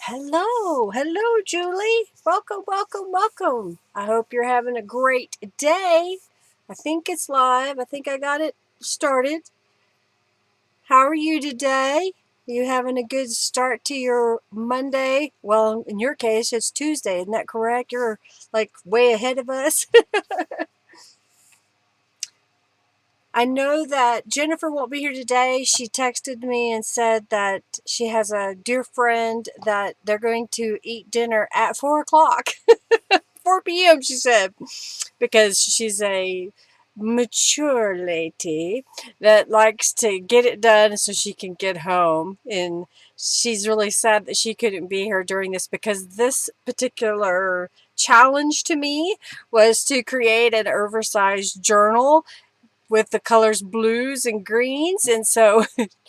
Hello, hello, Julie. Welcome, welcome, welcome. I hope you're having a great day. I think it's live. I think I got it started. How are you today? You having a good start to your Monday? Well, in your case, it's Tuesday. Isn't that correct? You're like way ahead of us. I know that Jennifer won't be here today. She texted me and said that she has a dear friend that they're going to eat dinner at 4 o'clock. 4 p.m., she said, because she's a mature lady that likes to get it done so she can get home. And she's really sad that she couldn't be here during this because this particular challenge to me was to create an oversized journal with the colors blues and greens, and so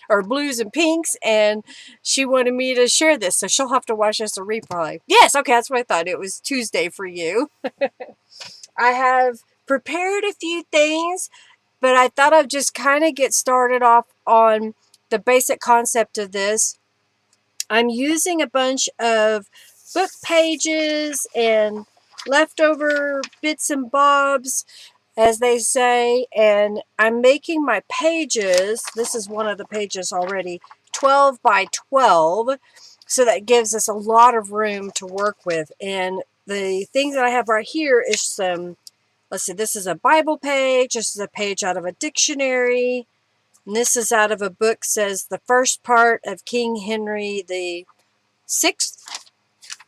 or blues and pinks, and she wanted me to share this, so she'll have to watch this a replay. Yes, okay, that's what I thought. It was Tuesday for you. I have prepared a few things, but I thought I'd just kind of get started off on the basic concept of this. I'm using a bunch of book pages and leftover bits and bobs, as they say, and I'm making my pages. This is one of the pages already, 12 by 12, so that gives us a lot of room to work with. And the thing that I have right here is some, let's see, this is a Bible page, this is a page out of a dictionary, and this is out of a book, says the first part of King Henry the Sixth.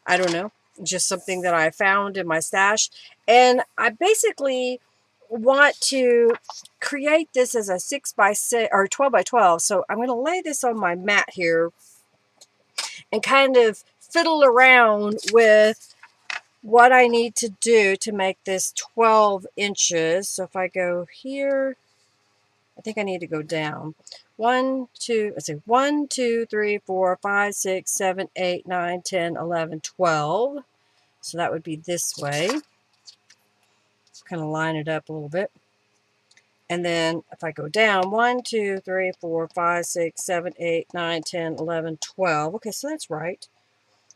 I don't know, just something that I found in my stash. And I basically want to create this as a 6 by 6 or 12 by 12. So I'm going to lay this on my mat here and kind of fiddle around with what I need to do to make this 12 inches. So if I go here, I think I need to go down. 1, 2, let's see, 1, 2, 3, 4, 5, 6, 7, 8, 9, 10, 11, 12. So that would be this way. Kind of line it up a little bit. And then if I go down, 1, 2, 3, 4, 5, 6, 7, 8, 9, 10, 11, 12. Okay, so that's right.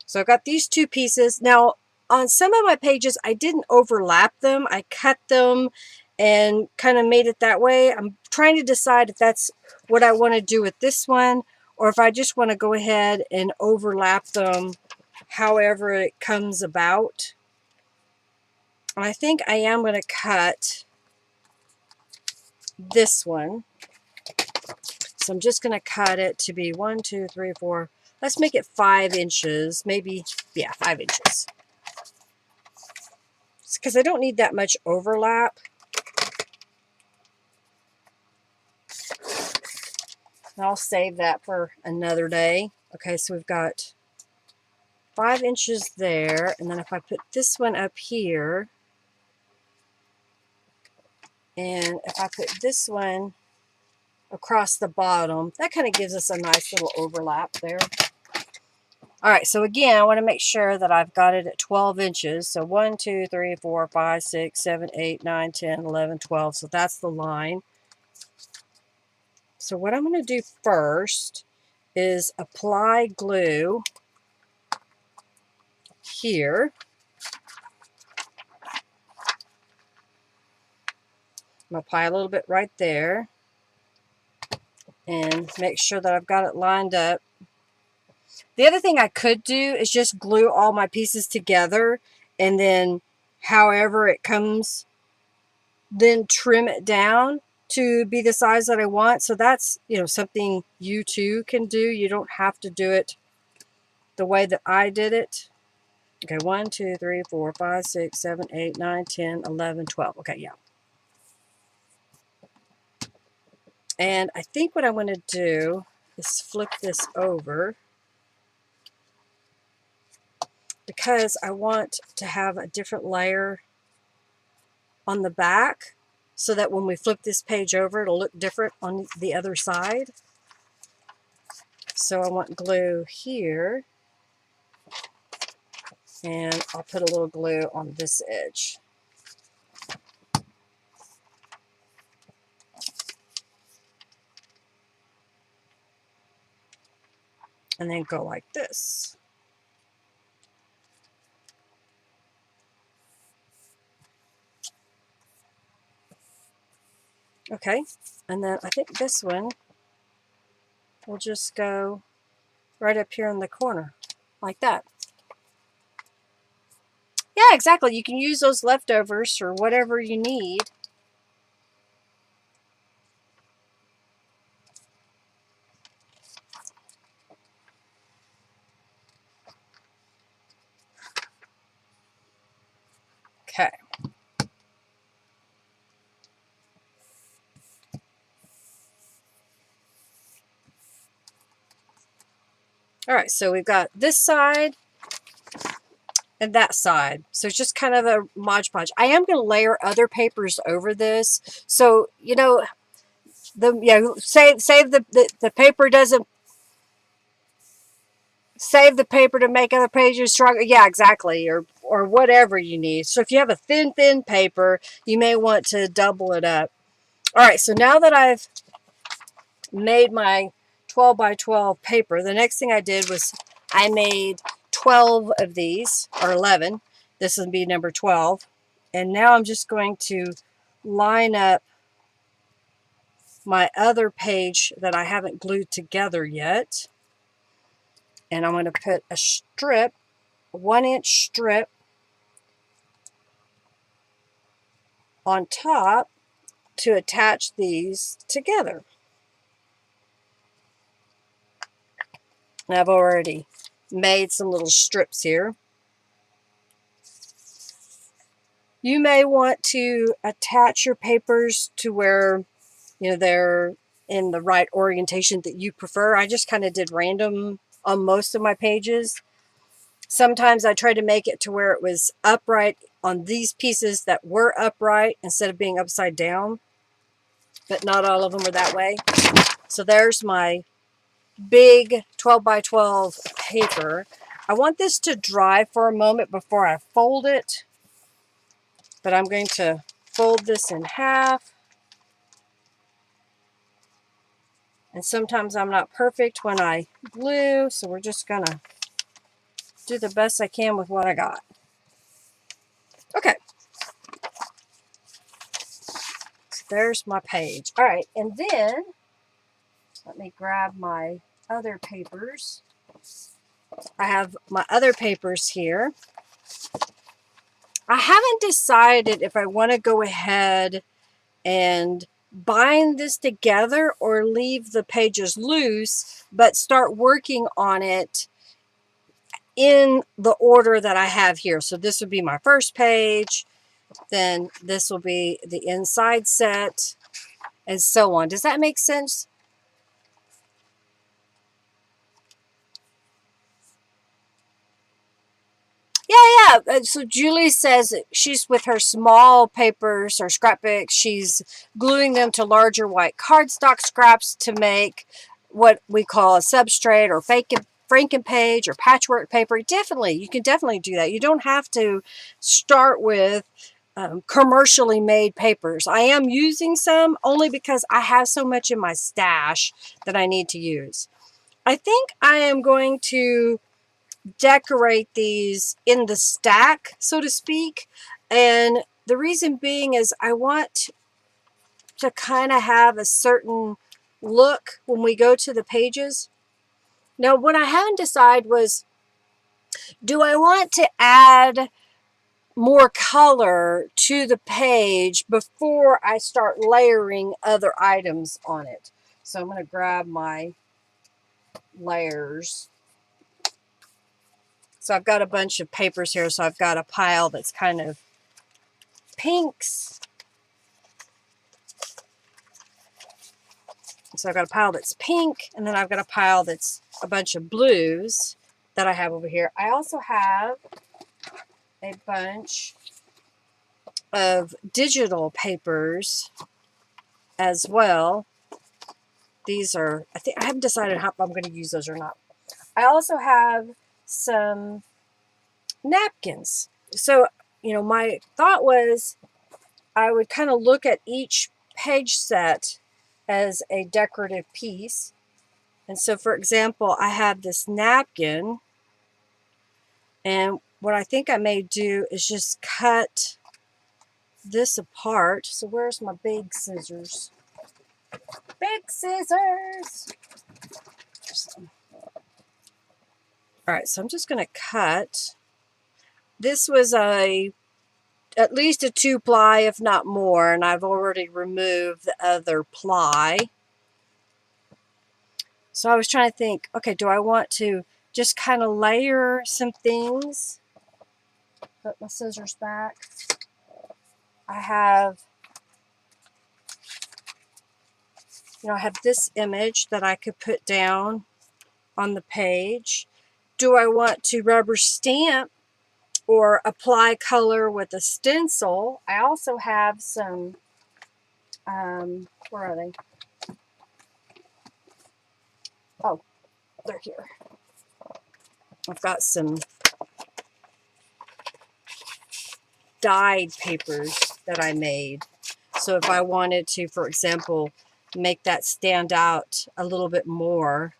So I've got these two pieces. Now, on some of my pages, I didn't overlap them. I cut them and kind of made it that way. I'm trying to decide if that's what I want to do with this one, or if I just want to go ahead and overlap them however it comes about. I think I am going to cut this one. So I'm just going to cut it to be 1, 2, 3, 4. Let's make it 5 inches. Maybe, yeah, 5 inches. Because I don't need that much overlap. I'll save that for another day. Okay, so we've got 5 inches there. And then if I put this one up here, and if I put this one across the bottom, that kind of gives us a nice little overlap there. All right, so again, I want to make sure that I've got it at 12 inches. So 1, 2, 3, 4, 5, 6, 7, 8, 9, 10, 11, 12. So that's the line. So what I'm going to do first is apply glue here. I'm going to apply a little bit right there and make sure that I've got it lined up. The other thing I could do is just glue all my pieces together and then however it comes, then trim it down to be the size that I want. So that's, something you too can do. You don't have to do it the way that I did it. Okay, 1, 2, 3, 4, 5, 6, 7, 8, 9, 10, 11, 12. Okay, yeah. And I think what I want to do is flip this over because I want to have a different layer on the back so that when we flip this page over, it'll look different on the other side. So I want glue here, and I'll put a little glue on this edge. And then go like this. Okay, and then I think this one will just go right up here in the corner, like that. Yeah, exactly. You can use those leftovers for whatever you need. Okay. All right, so we've got this side and that side. So it's just kind of a Mod Podge. I am going to layer other papers over this. So, you know, save the paper doesn't save the paper to make other pages stronger. Yeah, exactly. Or whatever you need. So if you have a thin paper, you may want to double it up. All right, so now that I've made my 12 by 12 paper, the next thing I did was I made 12 of these, or 11. This would be number 12. And now I'm just going to line up my other page that I haven't glued together yet. And I'm going to put a strip, a 1-inch strip on top to attach these together. And I've already made some little strips here. You may want to attach your papers to where, you know, they're in the right orientation that you prefer. I just kind of did random on most of my pages. Sometimes I tried to make it to where it was upright on these pieces that were upright instead of being upside down, but not all of them were that way. So there's my big 12 by 12 paper. I want this to dry for a moment before I fold it, but I'm going to fold this in half. And sometimes I'm not perfect when I glue, so we're just gonna do the best I can with what I got. Okay, so there's my page. All right, and then let me grab my other papers. I have my other papers here. I haven't decided if I want to go ahead and bind this together or leave the pages loose, but start working on it in the order that I have here. So this would be my first page, then this will be the inside set, and so on. Does that make sense? Yeah. So Julie says she's with her small papers or scrapbooks. She's gluing them to larger white cardstock scraps to make what we call a substrate or Franken-page or patchwork paper. Definitely, you can definitely do that. You don't have to start with commercially made papers. I am using some only because I have so much in my stash that I need to use. I think I am going to decorate these in the stack, so to speak. And the reason being is I want to kind of have a certain look when we go to the pages. Now, what I haven't decided was, do I want to add more color to the page before I start layering other items on it? So I'm going to grab my layers. So I've got a bunch of papers here. So I've got a pile that's kind of pinks. So I've got a pile that's pink, and then I've got a pile that's a bunch of blues that I have over here. I also have a bunch of digital papers as well. These are, I haven't decided how I'm going to use those or not. I also have some napkins. So, you know, my thought was I would kind of look at each page set as a decorative piece. And so, for example, I have this napkin, and what I think I may do is just cut this apart. So where's my big scissors? Big scissors! Alright, so I'm just going to cut. This was at least a 2-ply, if not more, and I've already removed the other ply. So I was trying to think, okay, do I want to just kind of layer some things? Put my scissors back. I have, I have this image that I could put down on the page. Do I want to rubber stamp or apply color with a stencil? I also have some, where are they? Oh, they're here. I've got some dyed papers that I made. So if I wanted to, for example, make that stand out a little bit more,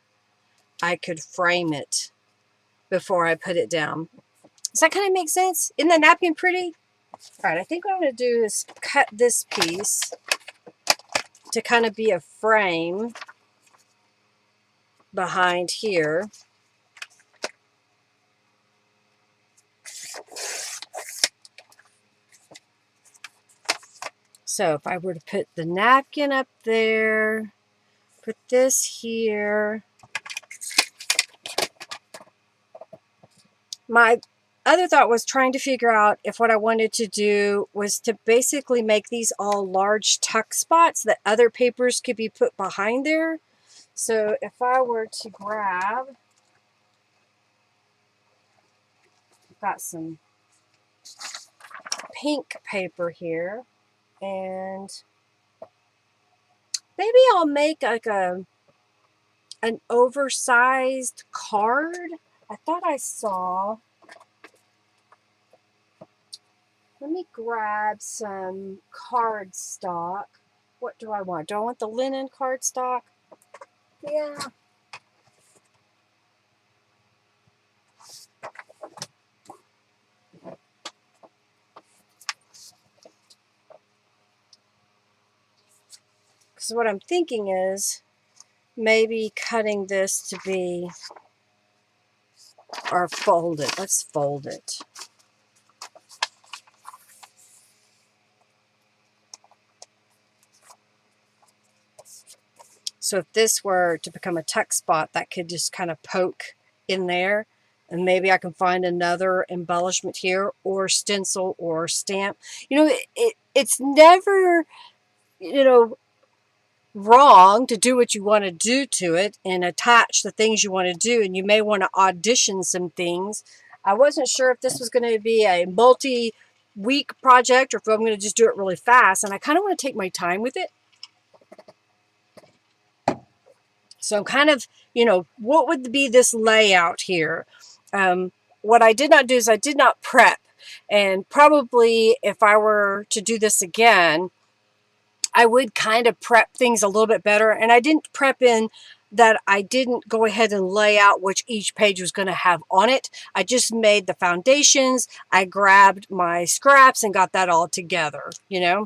I could frame it before I put it down. Does that kind of make sense? Isn't that napkin pretty? All right, I think what I'm going to do is cut this piece to kind of be a frame behind here. So if I were to put the napkin up there, put this here. My other thought was trying to figure out if what I wanted to do was to basically make these all large tuck spots that other papers could be put behind there. So if I were to grab, I've got some pink paper here, and maybe I'll make like an oversized card. I thought I saw. Let me grab some cardstock. What do I want? Do I want the linen cardstock? Yeah. Because what I'm thinking is maybe cutting this to be, or fold it. Let's fold it. So if this were to become a tuck spot, that could just kind of poke in there. And maybe I can find another embellishment here, or stencil, or stamp. It's never, wrong to do what you want to do to it and attach the things you want to do. And you may want to audition some things. I wasn't sure if this was going to be a multi-week project or if I'm going to just do it really fast. And I kind of want to take my time with it. So I'm kind of, what would be this layout here? What I did not do is I did not prep. And probably if I were to do this again, I would kind of prep things a little bit better. And I didn't prep in that I didn't go ahead and lay out which each page was going to have on it. I just made the foundations. I grabbed my scraps and got that all together, Yeah,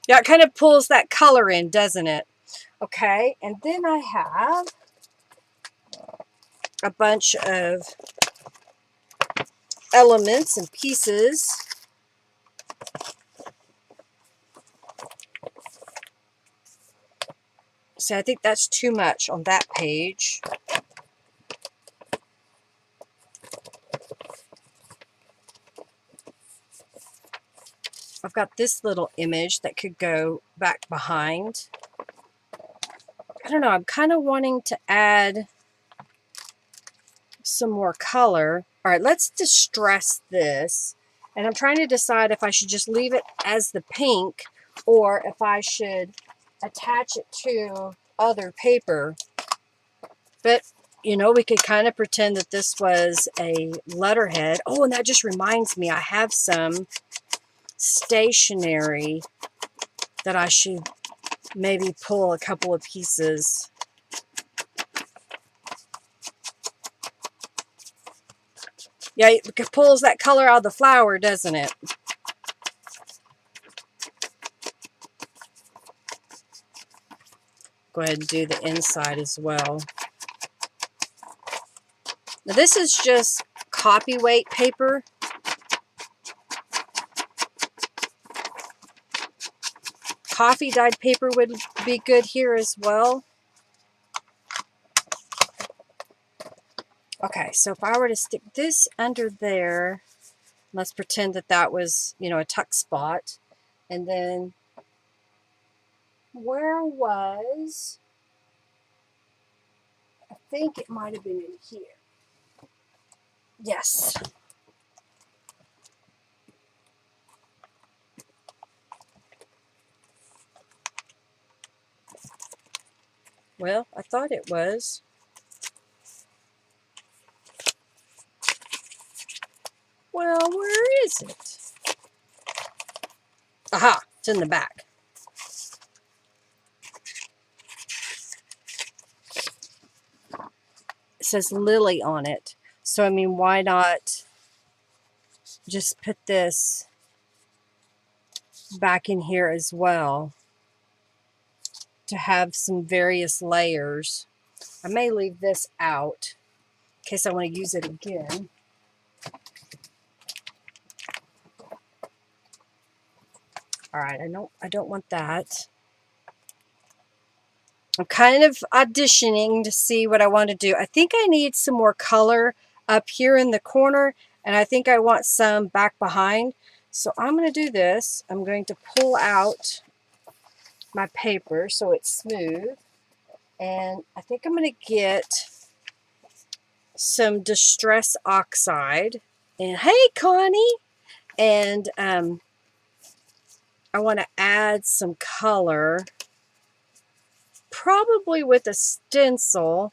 it kind of pulls that color in, doesn't it? Okay, and then I have a bunch of elements and pieces. So I think that's too much on that page. I've got this little image that could go back behind. I don't know, I'm kind of wanting to add some more color. All right, let's distress this. And I'm trying to decide if I should just leave it as the pink or if I should attach it to other paper. But, we could kind of pretend that this was a letterhead. Oh, and that just reminds me, I have some stationery that I should maybe pull a couple of pieces. Yeah, it pulls that color out of the flower, doesn't it? go ahead and do the inside as well. Now this is just copy weight paper. Coffee dyed paper would be good here as well. Okay, so if I were to stick this under there, let's pretend that that was, you know, a tuck spot. And then where was, I think it might have been in here. Yes. Well, I thought it was. Well, where is it? Aha, it's in the back. It says Lily on it. So, I mean, why not just put this back in here as well to have some various layers. I may leave this out in case I want to use it again. All right, I don't want that. I'm kind of auditioning to see what I want to do. I think I need some more color up here in the corner, and I think I want some back behind. So I'm going to do this. I'm going to pull out my paper so it's smooth, and I think I'm going to get some Distress Oxide. And hey, Connie! And I want to add some color, probably with a stencil.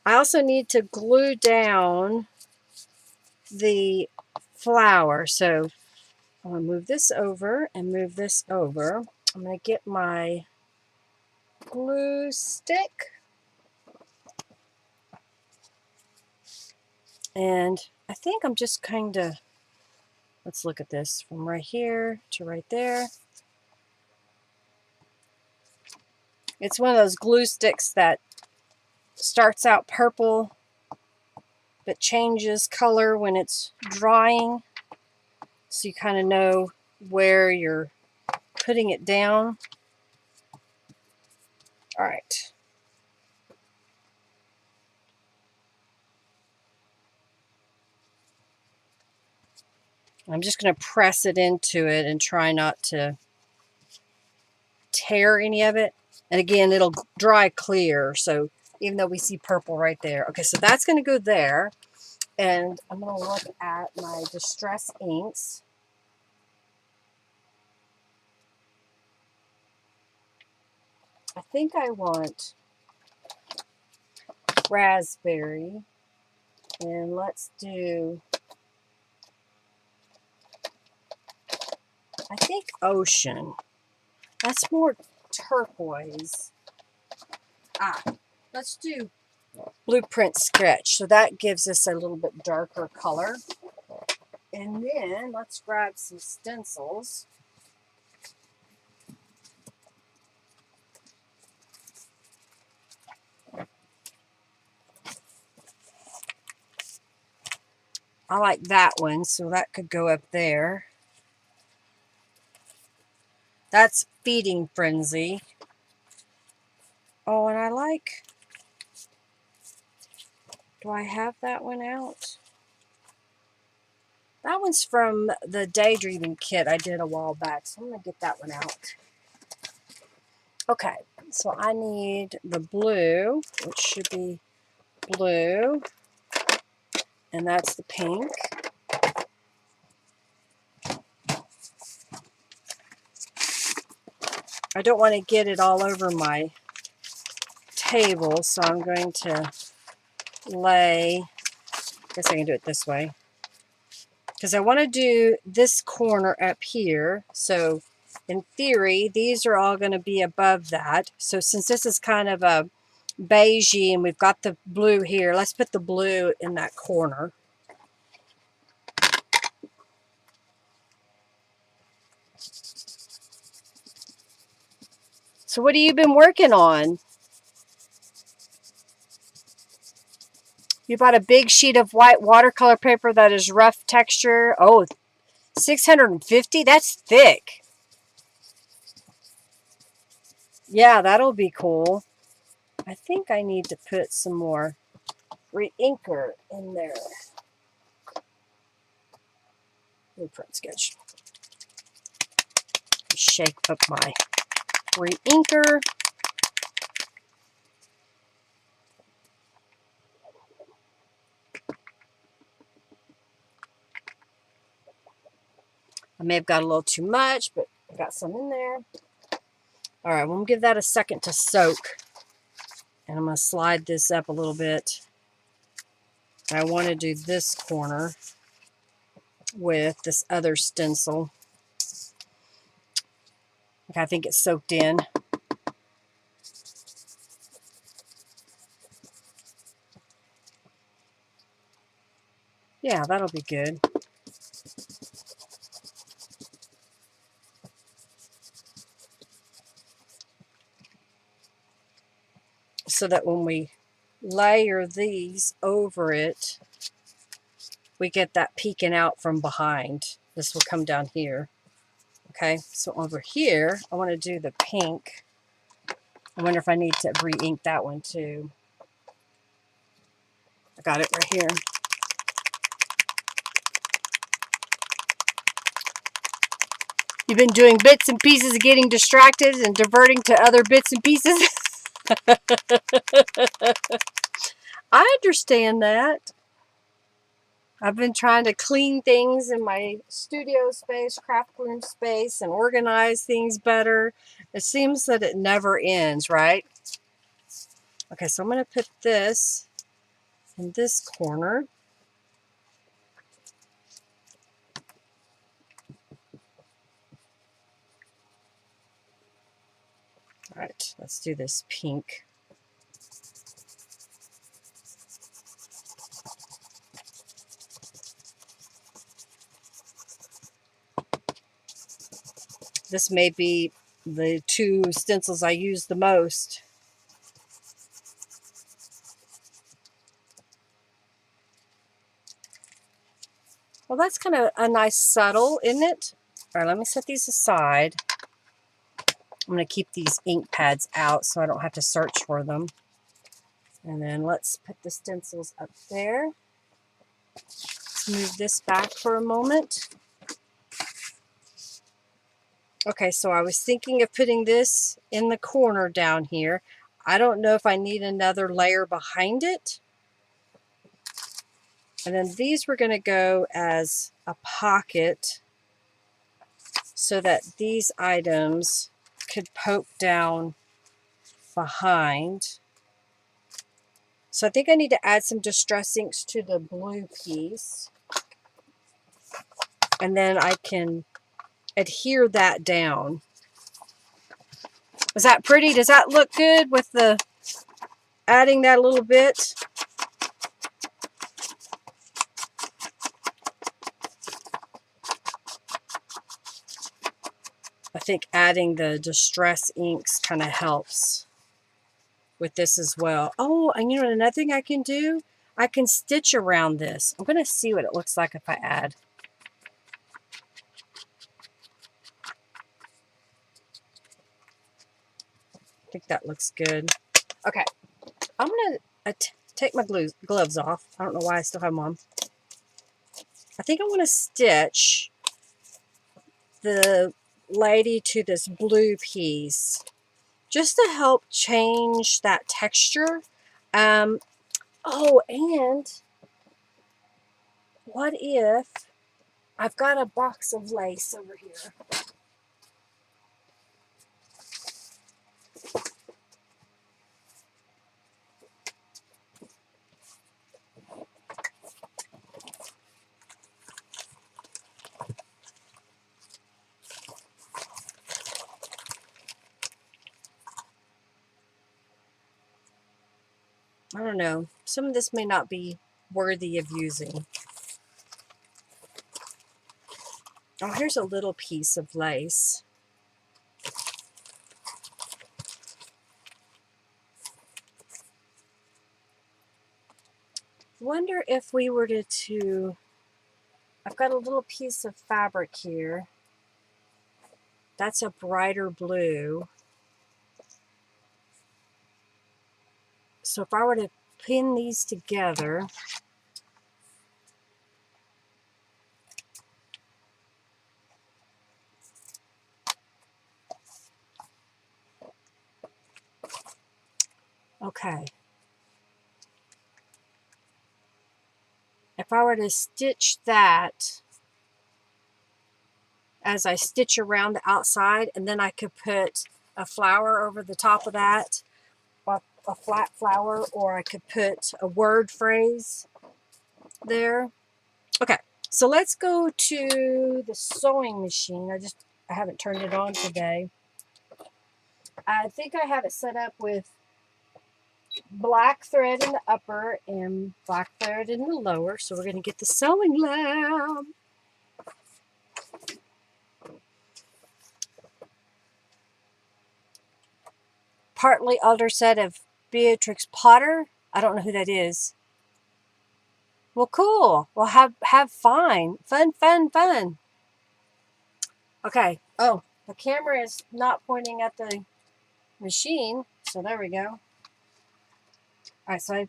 I also need to glue down the flower. So I'm going to move this over and move this over. I'm going to get my glue stick. And I think I'm just kind of, let's look at this from right here to right there. It's one of those glue sticks that starts out purple but changes color when it's drying, so you kind of know where you're putting it down. All right. I'm just going to press it into it and try not to tear any of it. And again, it'll dry clear, so even though we see purple right there. Okay, so that's going to go there. And I'm going to look at my Distress inks. I think I want raspberry. And let's do, I think ocean. That's more turquoise. Let's do Blueprint Sketch. So that gives us a little bit darker color. And then let's grab some stencils. I like that one, so that could go up there. That's Feeding Frenzy. Oh, and I like, do I have that one out? That one's from the Daydreaming kit I did a while back, so I'm going to get that one out. Okay, so I need the blue, which should be blue, and that's the pink. I don't want to get it all over my table, so I'm going to lay, I guess I can do it this way, because I want to do this corner up here. So in theory, these are all going to be above that. So since this is kind of a beigey and we've got the blue here, let's put the blue in that corner. So what have you been working on? You bought a big sheet of white watercolor paper that is rough texture. Oh, 650? That's thick. Yeah, that'll be cool. I think I need to put some more re-inker in there. Blueprint sketch. Shake up my re-inker. I may have got a little too much, but I got some in there. All right, we'll give that a second to soak. And I'm going to slide this up a little bit. I want to do this corner with this other stencil. Okay, I think it's soaked in. Yeah, that'll be good. So that when we layer these over it, we get that peeking out from behind. This will come down here. Okay, so over here, I want to do the pink. I wonder if I need to re-ink that one too. I got it right here. You've been doing bits and pieces of getting distracted and diverting to other bits and pieces. I understand that. I've been trying to clean things in my studio space, craft room space, and organize things better. It seems that it never ends, right? Okay, so I'm going to put this in this corner. All right, let's do this pink. This may be the two stencils I use the most. Well, that's kind of a nice subtle, isn't it? All right, let me set these aside. I'm going to keep these ink pads out so I don't have to search for them. And then let's put the stencils up there. Let's move this back for a moment. Okay, so I was thinking of putting this in the corner down here. I don't know if I need another layer behind it. And then these were going to go as a pocket so that these items could poke down behind. So I think I need to add some distress inks to the blue piece. And then I can adhere that down. Is that pretty? Does that look good with the adding that a little bit? I think adding the distress inks kind of helps with this as well. Oh, and you know another thing I can do? I can stitch around this. I'm going to see what it looks like if I add. I think that looks good. Okay, I'm going to take my gloves off. I don't know why I still have them on. I think I want to stitch the lady to this blue piece just to help change that texture. Oh, and what if I've got a box of lace over here? I don't know. Some of this may not be worthy of using. Oh, here's a little piece of lace. Wonder if we were to I've got a little piece of fabric here. That's a brighter blue. So if I were to pin these together, okay. If I were to stitch that as I stitch around the outside, and then I could put a flower over the top of that, a flat flower, or I could put a word phrase there. Okay, so let's go to the sewing machine. I haven't turned it on today. I think I have it set up with black thread in the upper and black thread in the lower. So we're going to get the sewing lamp. Partly Alder said of Beatrix Potter. I don't know who that is. Well, cool. Well, have fun. Fun. Okay. Oh, the camera is not pointing at the machine. So there we go. All right, so I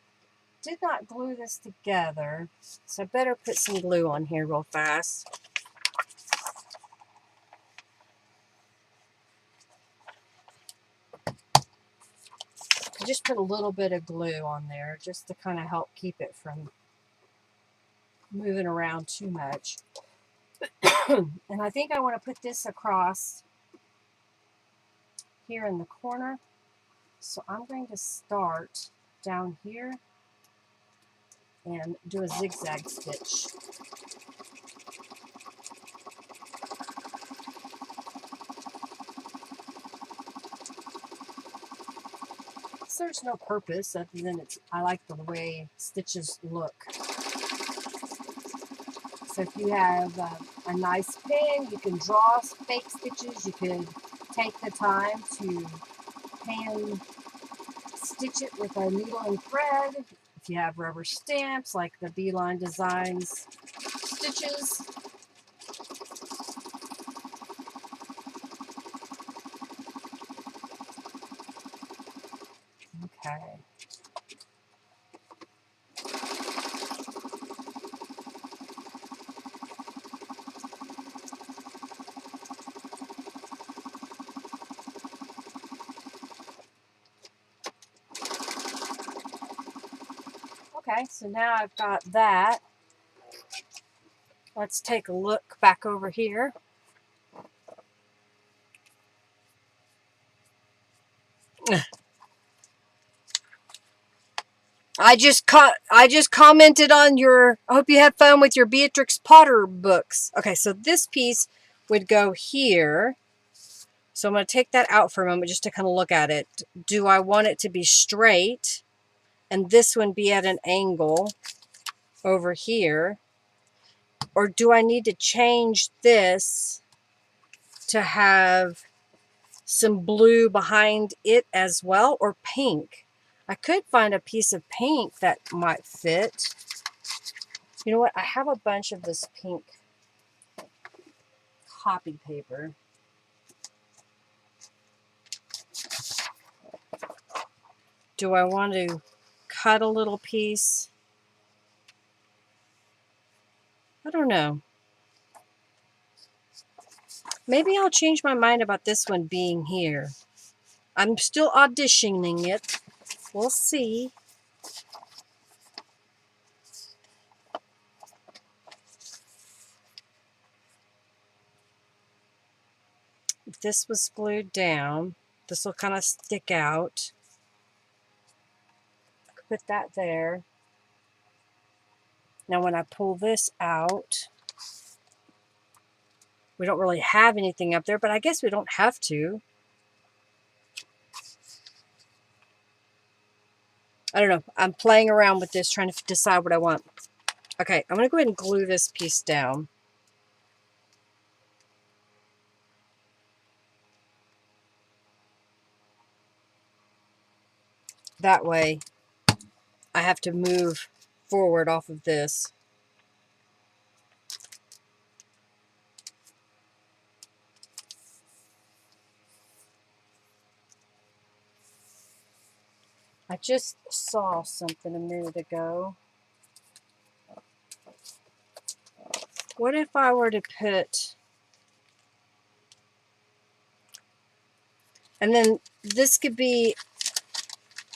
did not glue this together. So I better put some glue on here real fast. I just put a little bit of glue on there just to kind of help keep it from moving around too much. And I think I want to put this across here in the corner. So I'm going to start down here and do a zigzag stitch. Serves no purpose other than I like the way stitches look. So if you have a nice pen, you can draw fake stitches. You could take the time to hand stitch it with a needle and thread. If you have rubber stamps like the Beeline Designs stitches. Okay. Okay, so now I've got that. Let's take a look back over here. I just commented on your, I hope you had fun with your Beatrix Potter books. Okay, so this piece would go here. So I'm going to take that out for a moment just to kind of look at it. Do I want it to be straight and this one be at an angle over here? Or do I need to change this to have some blue behind it as well, or pink? I could find a piece of pink that might fit. You know what? I have a bunch of this pink copy paper. Do I want to cut a little piece? I don't know. Maybe I'll change my mind about this one being here. I'm still auditioning it. We'll see. If this was glued down, this will kind of stick out. I could put that there. Now when I pull this out, we don't really have anything up there, but I guess we don't have to. I don't know. I'm playing around with this, trying to decide what I want. Okay, I'm going to go ahead and glue this piece down. That way, I have to move forward off of this. I just saw something a minute ago. What if I were to put, and then this could be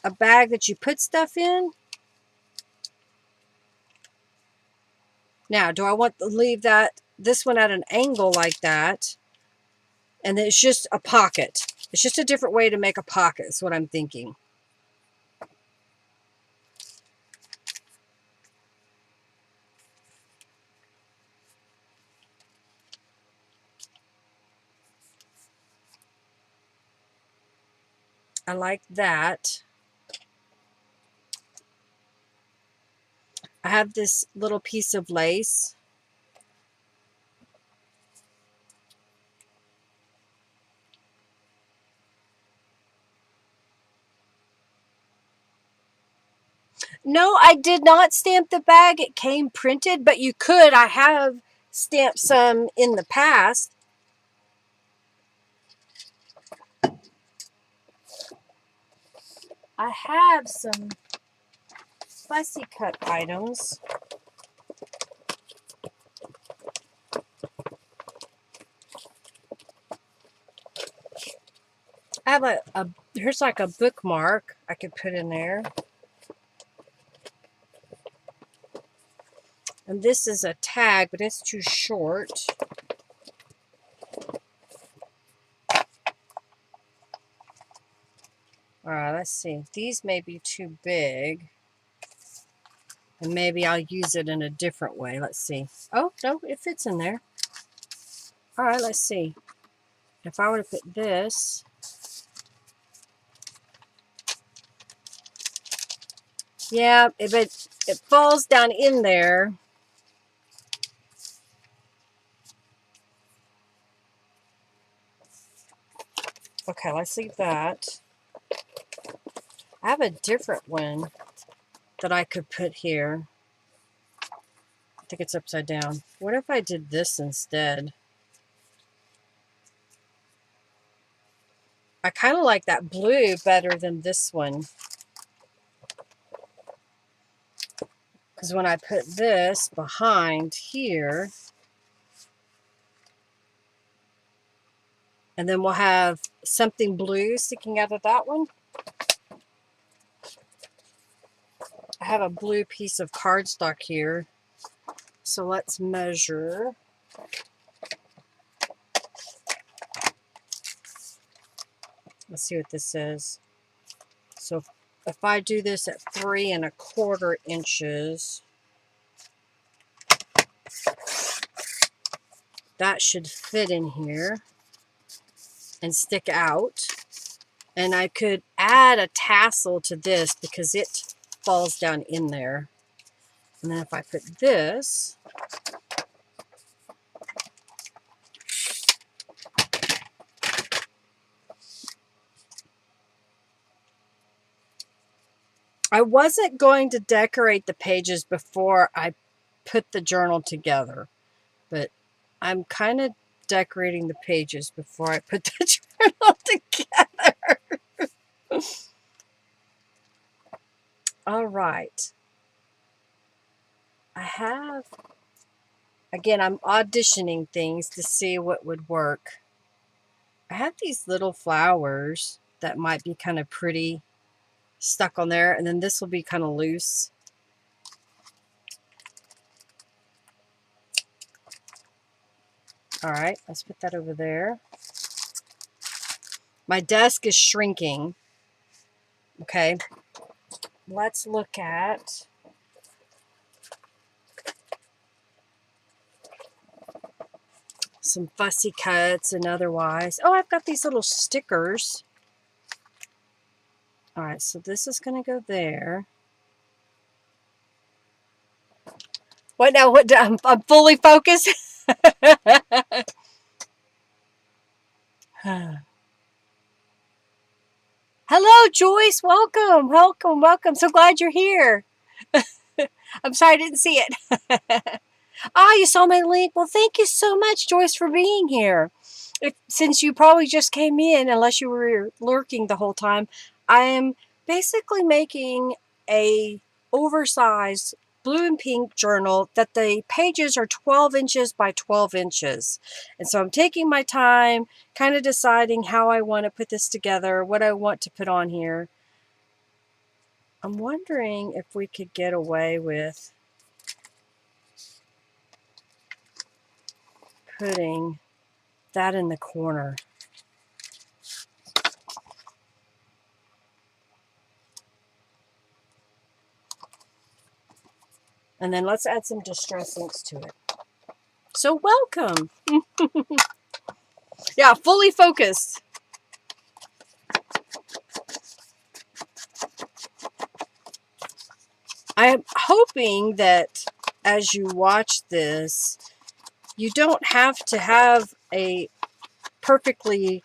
a bag that you put stuff in. Now, do I want to leave this one at an angle like that? And then it's just a pocket. It's just a different way to make a pocket is what I'm thinking. I like that. I have this little piece of lace. No, I did not stamp the bag. It came printed, but you could. I have stamped some in the past. I have some fussy cut items. I have here's like a bookmark I could put in there. And this is a tag, but it's too short. Alright, let's see. These may be too big. And maybe I'll use it in a different way. Let's see. Oh, no, it fits in there. Alright, let's see. If I were to put this, yeah, if it falls down in there. Okay, let's leave that. I have a different one that I could put here. I think it's upside down. What if I did this instead? I kind of like that blue better than this one. Because when I put this behind here, and then we'll have something blue sticking out of that one. I have a blue piece of cardstock here. So let's measure. Let's see what this says. So if I do this at 3 1/4 inches, that should fit in here and stick out. And I could add a tassel to this because it falls down in there. And then if I put this, I wasn't going to decorate the pages before I put the journal together, but I'm kind of decorating the pages before I put the journal together. All right. I have, again, I'm auditioning things to see what would work. I have these little flowers that might be kind of pretty stuck on there, and then this will be kind of loose. All right, let's put that over there. My desk is shrinking. Okay, let's look at some fussy cuts and otherwise. Oh, I've got these little stickers. All right, so this is going to go there. What now? What? I'm fully focused. Hello, Joyce. Welcome, welcome, welcome. So glad you're here. I'm sorry I didn't see it. Ah, you saw my link? Well, thank you so much, Joyce, for being here. Since you probably just came in, unless you were lurking the whole time, I am basically making a oversized blue and pink journal that the pages are 12 inches by 12 inches. And so I'm taking my time, kind of deciding how I want to put this together, what I want to put on here. I'm wondering if we could get away with putting that in the corner. And then let's add some distress inks to it. So welcome. Yeah, fully focused. I'm hoping that as you watch this, you don't have to have a perfectly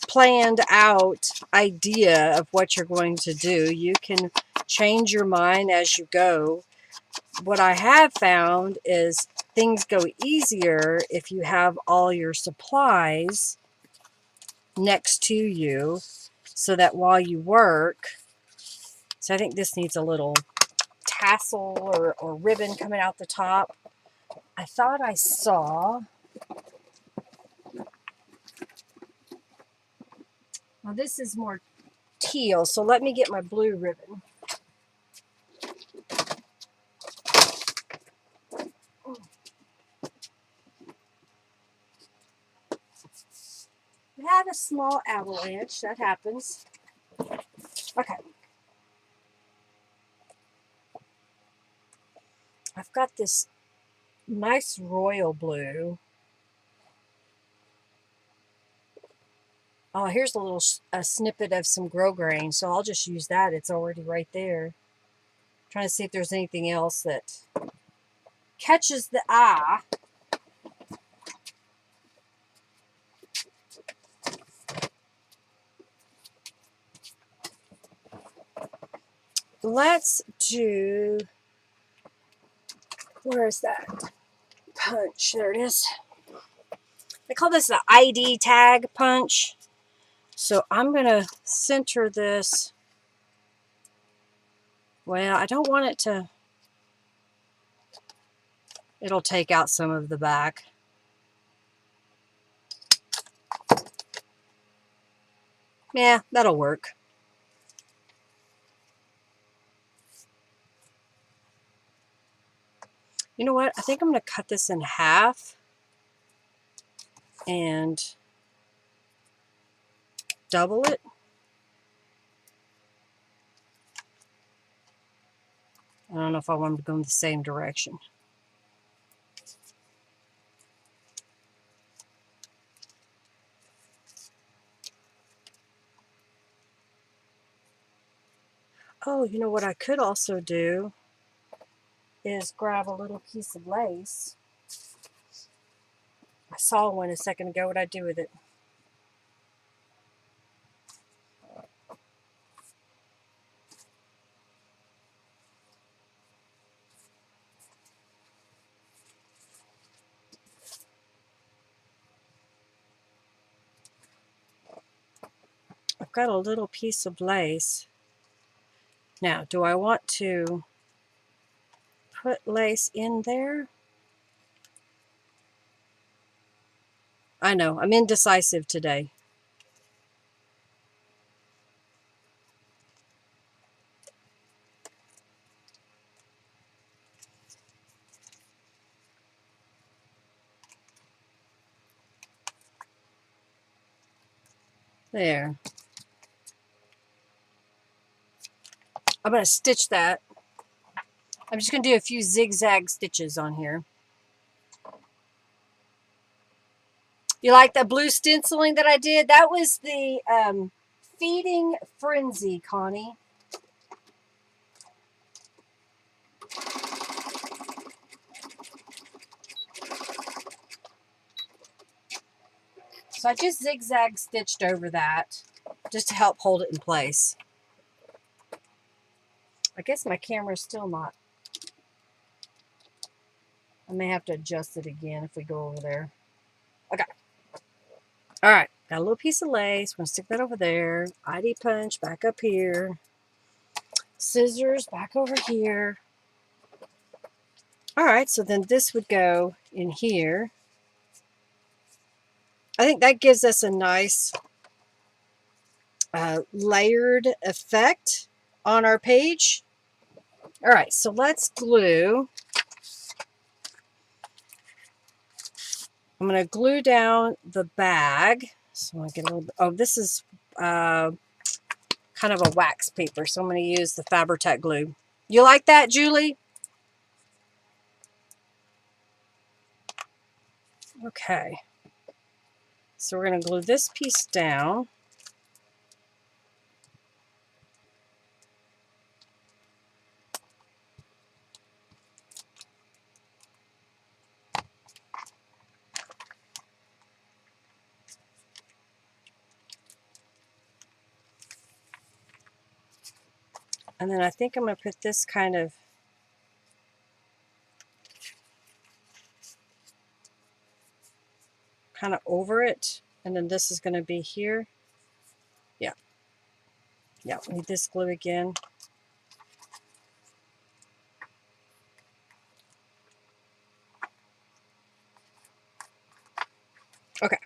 planned out idea of what you're going to do. You can change your mind as you go. What I have found is things go easier if you have all your supplies next to you, so that while you work, so I think this needs a little tassel or ribbon coming out the top. I thought I saw, well, this is more teal, so let me get my blue ribbon. We had a small avalanche, that happens. Okay. I've got this nice royal blue. Oh, here's a snippet of some grosgrain, so I'll just use that. It's already right there. Trying to see if there's anything else that catches the eye. Let's do, where is that punch? There it is. They call this the ID tag punch. So I'm going to center this. Well, I don't want it to, it'll take out some of the back. Yeah, that'll work. You know what? I think I'm going to cut this in half and double it. I don't know if I want to go in the same direction. Oh, you know what I could also do is grab a little piece of lace. I saw one a second ago. What'd I do with it? I've got a little piece of lace. Now, do I want to put lace in there? I know, I'm indecisive today. There. I'm going to stitch that. I'm just going to do a few zigzag stitches on here. You like that blue stenciling that I did? That was the Feeding Frenzy, Connie. So I just zigzag stitched over that just to help hold it in place. I guess my camera's still not. I may have to adjust it again if we go over there. Okay. All right. Got a little piece of lace. We're going to stick that over there. ID punch back up here. Scissors back over here. All right. So then this would go in here. I think that gives us a nice layered effect on our page. All right. So let's glue. I'm going to glue down the bag. So I get a little bit. Oh, this is kind of a wax paper. So I'm going to use the Fabri-Tac glue. You like that, Julie? Okay. So we're going to glue this piece down. And then I think I'm going to put this kind of over it. And then this is going to be here. Yeah. Yeah, we need this glue again. Okay.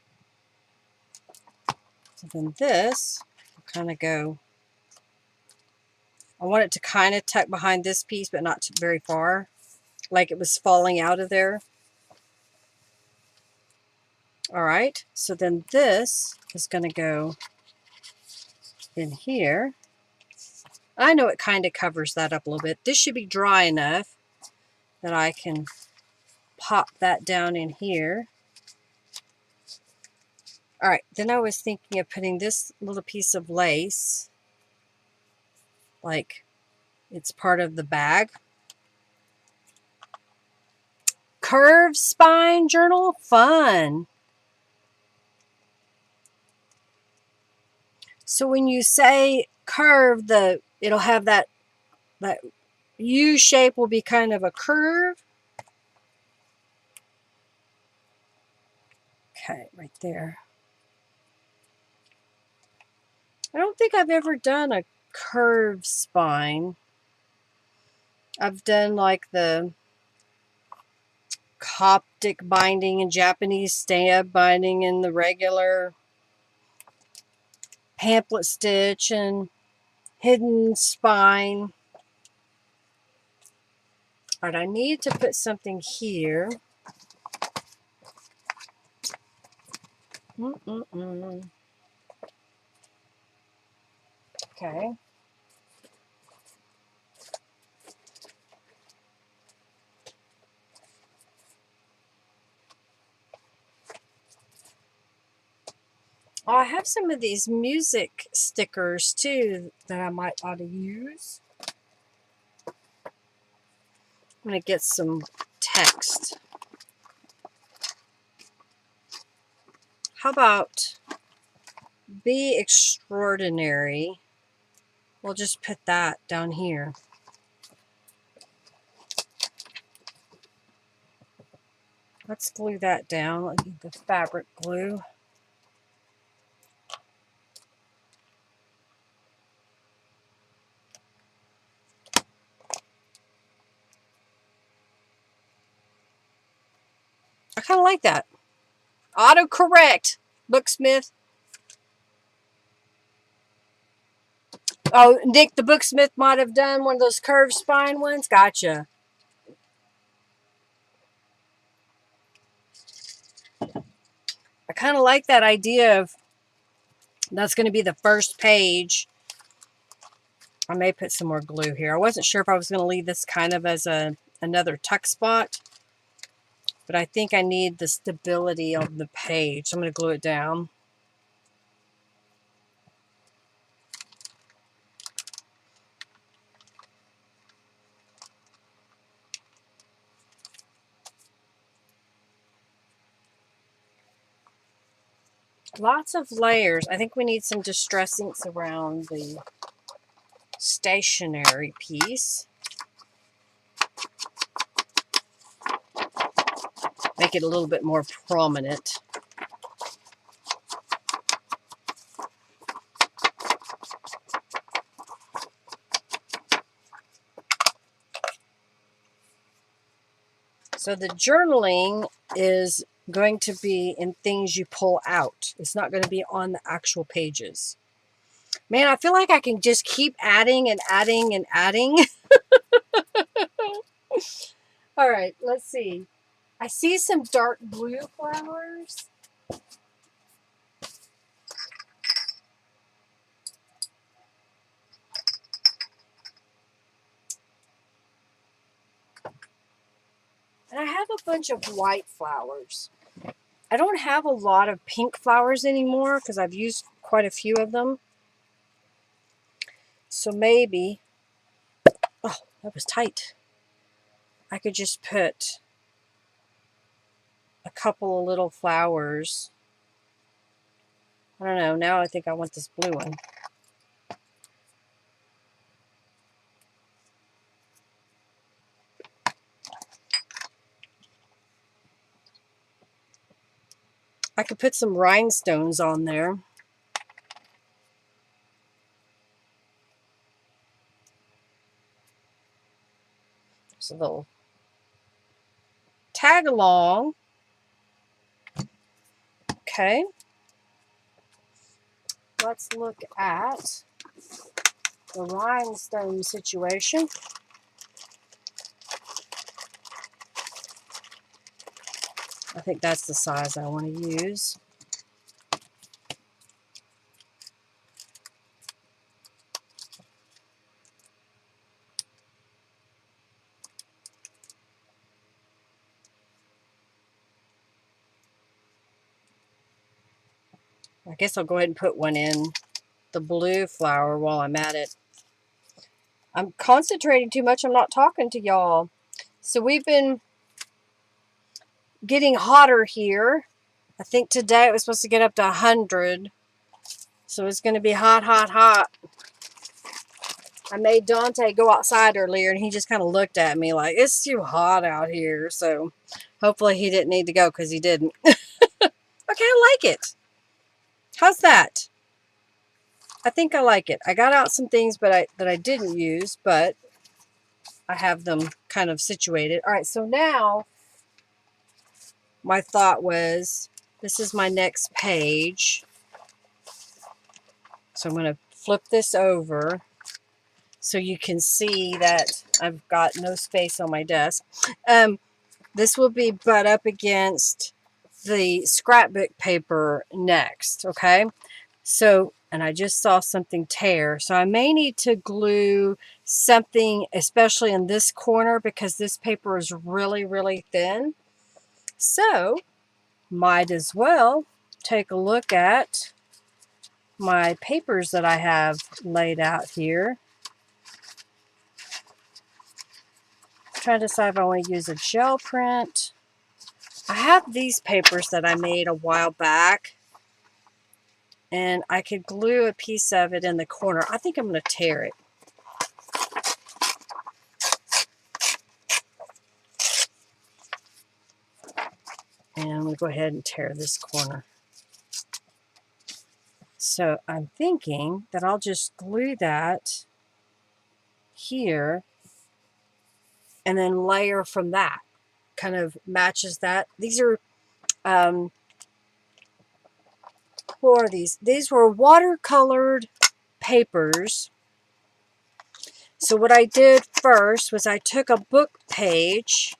So then this will kind of go. I want it to kind of tuck behind this piece, but not very far. Like it was falling out of there. All right. So then this is going to go in here. I know it kind of covers that up a little bit. This should be dry enough that I can pop that down in here. All right, then I was thinking of putting this little piece of lace, like it's part of the bag. Curved spine journal, fun. So when you say curve, it'll have that U shape will be kind of a curve. Okay, right there. I don't think I've ever done a curved spine. I've done like the Coptic binding and Japanese stamp binding and the regular pamphlet stitch and hidden spine. All right, I need to put something here. Okay. Oh, I have some of these music stickers too that I might ought to use. I'm going to get some text. How about be extraordinary? We'll just put that down here. Let's glue that down. Let's get the fabric glue. I kind of like that. Autocorrect, Booksmith. Oh, Nick, the Booksmith might have done one of those curved spine ones. Gotcha. I kind of like that idea of that's going to be the first page. I may put some more glue here. I wasn't sure if I was going to leave this kind of as another tuck spot, but I think I need the stability of the page. So I'm going to glue it down. Lots of layers. I think we need some distress inks around the stationery piece. Make it a little bit more prominent. So the journaling is going to be in things you pull out. It's not going to be on the actual pages. Man, I feel like I can just keep adding and adding and adding. All right, let's see. I see some dark blue flowers. And I have a bunch of white flowers. I don't have a lot of pink flowers anymore because I've used quite a few of them. So maybe, oh, that was tight. I could just put a couple of little flowers. I don't know. Now I think I want this blue one. I could put some rhinestones on there. There's a little tag along. Okay. Let's look at the rhinestone situation. I think that's the size I want to use. I guess I'll go ahead and put one in the blue flower while I'm at it. I'm concentrating too much. I'm not talking to y'all. So we've been getting hotter here. I think today it was supposed to get up to 100. So it's going to be hot, hot, hot. I made Dante go outside earlier and he just kind of looked at me like, it's too hot out here. So hopefully he didn't need to go because he didn't. Okay, I like it. How's that? I think I like it. I got out some things that I didn't use, but I have them kind of situated. All right, so now my thought was, this is my next page. So I'm going to flip this over so you can see that I've got no space on my desk. This will be butt up against the scrapbook paper next, okay? So, and I just saw something tear. So I may need to glue something, especially in this corner, because this paper is really, really thin. So, might as well take a look at my papers that I have laid out here. I'm trying to decide if I want to use a gel print. I have these papers that I made a while back, and I could glue a piece of it in the corner. I think I'm going to tear it. And I'm going to go ahead and tear this corner. So I'm thinking that I'll just glue that here and then layer from that. Kind of matches that. These are, what are these? These were watercolored papers. So what I did first was I took a book page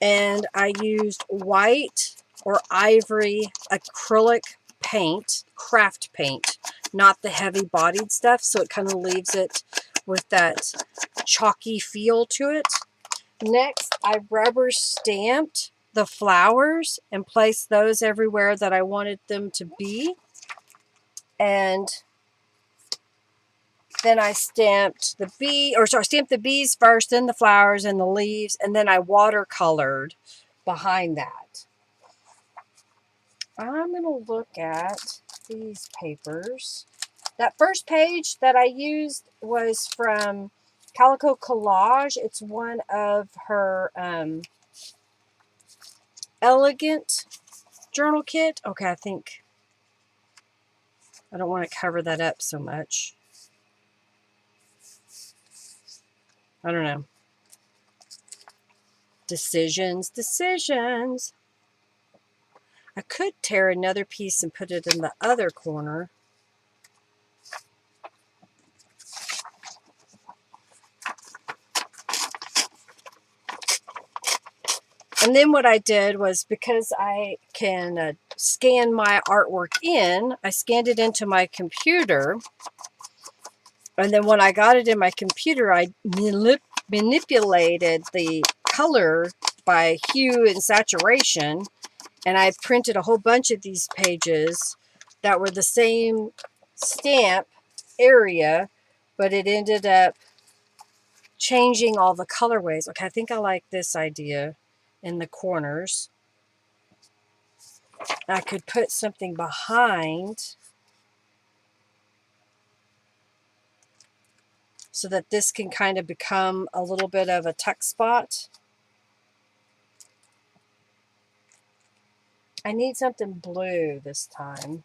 and I used white or ivory acrylic paint, craft paint, not the heavy bodied stuff, so it kind of leaves it with that chalky feel to it. Next, I rubber stamped the flowers and placed those everywhere that I wanted them to be. And then I stamped the stamped the bees first, then the flowers and the leaves, and then I watercolored behind that. I'm going to look at these papers. That first page that I used was from Calico Collage. It's one of her elegant journal kit. Okay, I think I don't want to cover that up so much. I don't know. Decisions. I could tear another piece and put it in the other corner. And then what I did was, because I can scan my artwork in, I scanned it into my computer. And then when I got it in my computer, I manipulated the color by hue and saturation. And I printed a whole bunch of these pages that were the same stamp area, but it ended up changing all the colorways. Okay, I think I like this idea in the corners. I could put something behind so that this can kind of become a little bit of a tuck spot. I need something blue this time.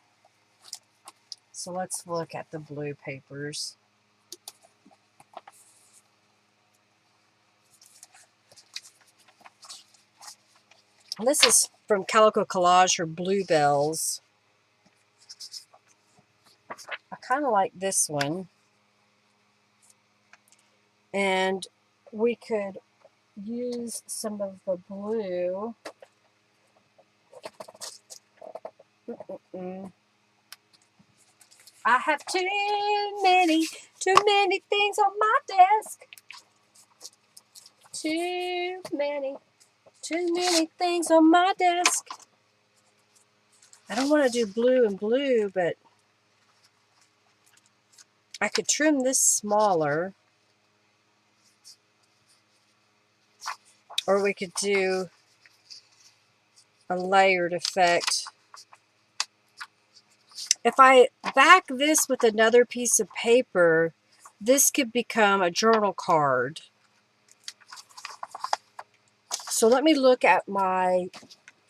So let's look at the blue papers. And this is from Calico Collage, her Bluebells. I kind of like this one. And we could use some of the blue. I have too many things on my desk. Too many things on my desk. I don't want to do blue and blue, but I could trim this smaller. Or we could do a layered effect. If I back this with another piece of paper, this could become a journal card. So let me look at my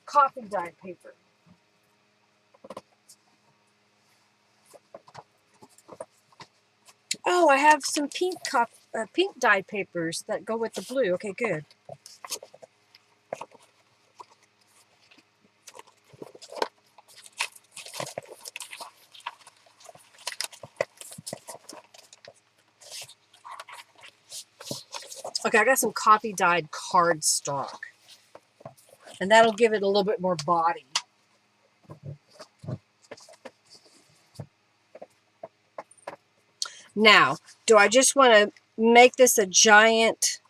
coffee dyed paper. Oh, I have some pink dyed papers that go with the blue. Okay, good. Okay, I got some coffee dyed cardstock. And that'll give it a little bit more body. Now, do I just want to make this a giant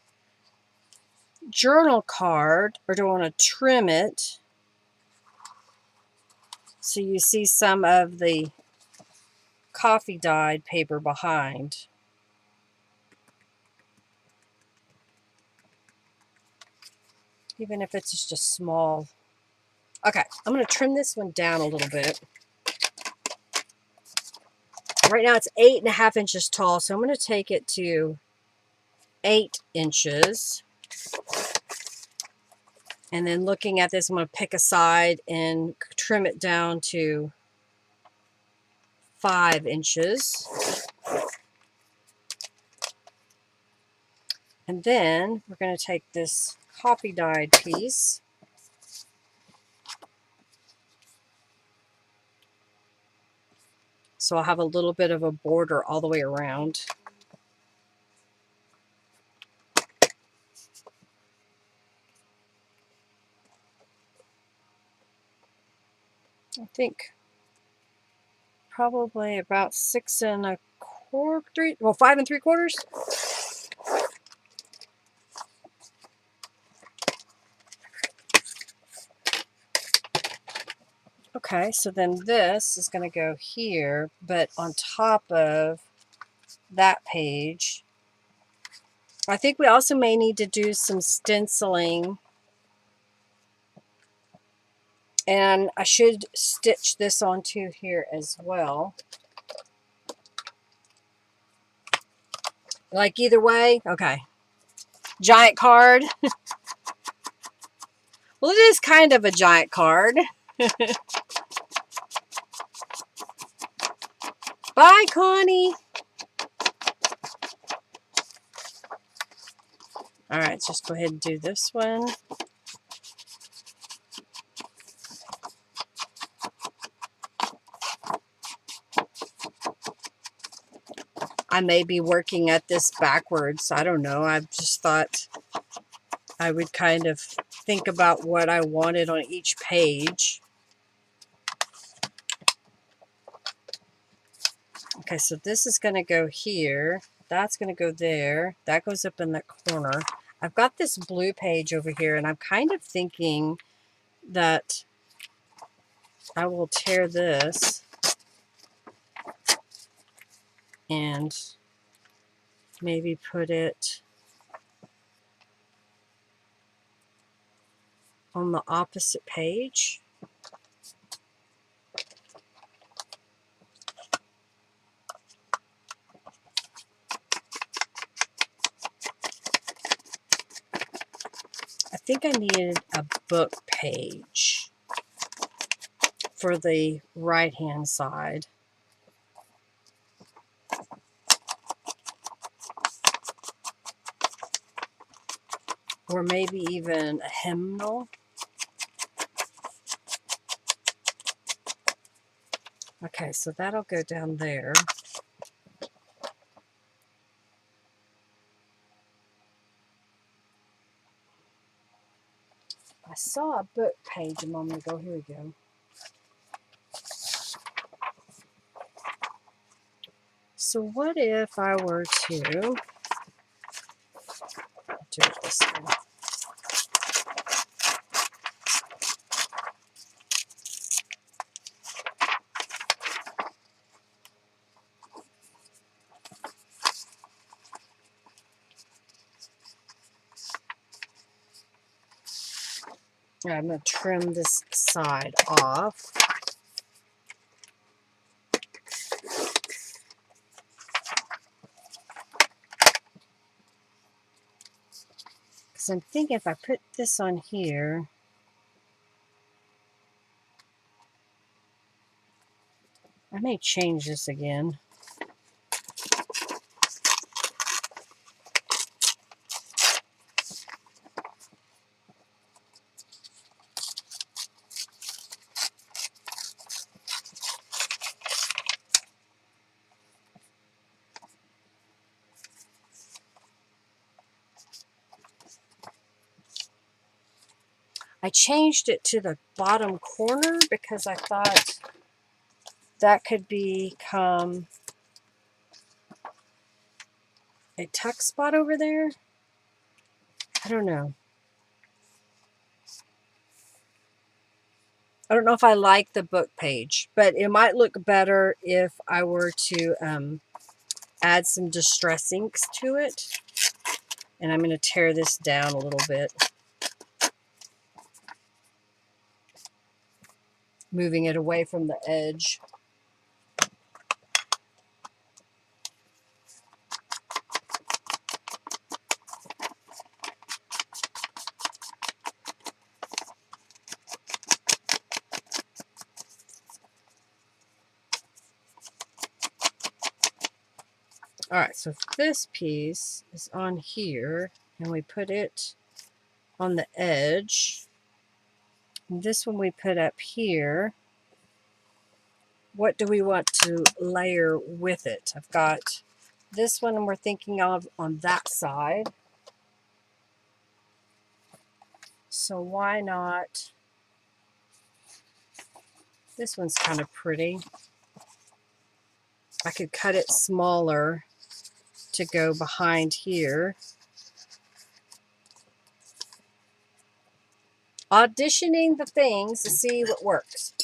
journal card, or do I want to trim it so you see some of the coffee dyed paper behind? Even if it's just a small. Okay, I'm going to trim this one down a little bit. Right now it's 8.5 inches tall, so I'm going to take it to 8 inches. And then looking at this, I'm going to pick a side and trim it down to 5 inches. And then we're going to take this coffee dyed piece. So I'll have a little bit of a border all the way around. I think probably about 6 1/4, well, 5 3/4. Okay, so then this is going to go here, but on top of that page. I think we also may need to do some stenciling. And I should stitch this onto here as well. Like either way? Okay. Giant card. Well, it is kind of a giant card. Bye, Connie. All right, let's just go ahead and do this one. I may be working at this backwards. I don't know. I just thought I would kind of think about what I wanted on each page. Okay, so this is going to go here. That's going to go there. That goes up in the corner. I've got this blue page over here, and I'm kind of thinking that I will tear this and maybe put it on the opposite page. I think I needed a book page for the right-hand side. Or maybe even a hymnal. Okay, so that'll go down there. I saw a book page a moment ago. Here we go. So what if I were to do it this way? I'm going to trim this side off. Because I'm thinking if I put this on here, I may change this again. I changed it to the bottom corner because I thought that could become a tuck spot over there. I don't know. I don't know if I like the book page, but it might look better if I were to add some distress inks to it. And I'm going to tear this down a little bit, moving it away from the edge. All right, so this piece is on here, and we put it on the edge. And this one we put up here. What do we want to layer with it? I've got this one we're thinking of on that side. So why not? This one's kind of pretty. I could cut it smaller to go behind here. Auditioning the things to see what works.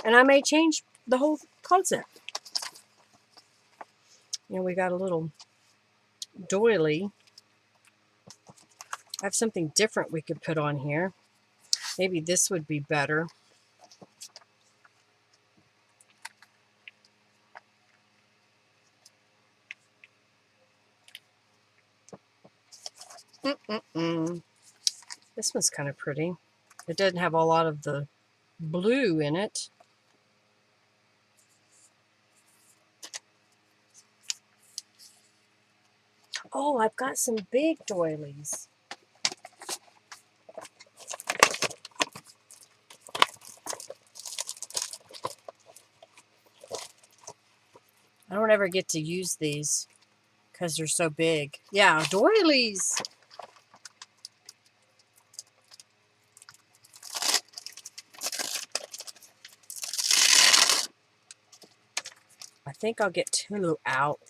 And I may change the whole concept. You know, we got a little doily. I have something different we could put on here. Maybe this would be better. This one's kind of pretty. It doesn't have a lot of the blue in it. Oh, I've got some big doilies. I don't ever get to use these because they're so big. Yeah, doilies. I think I'll get 2 out,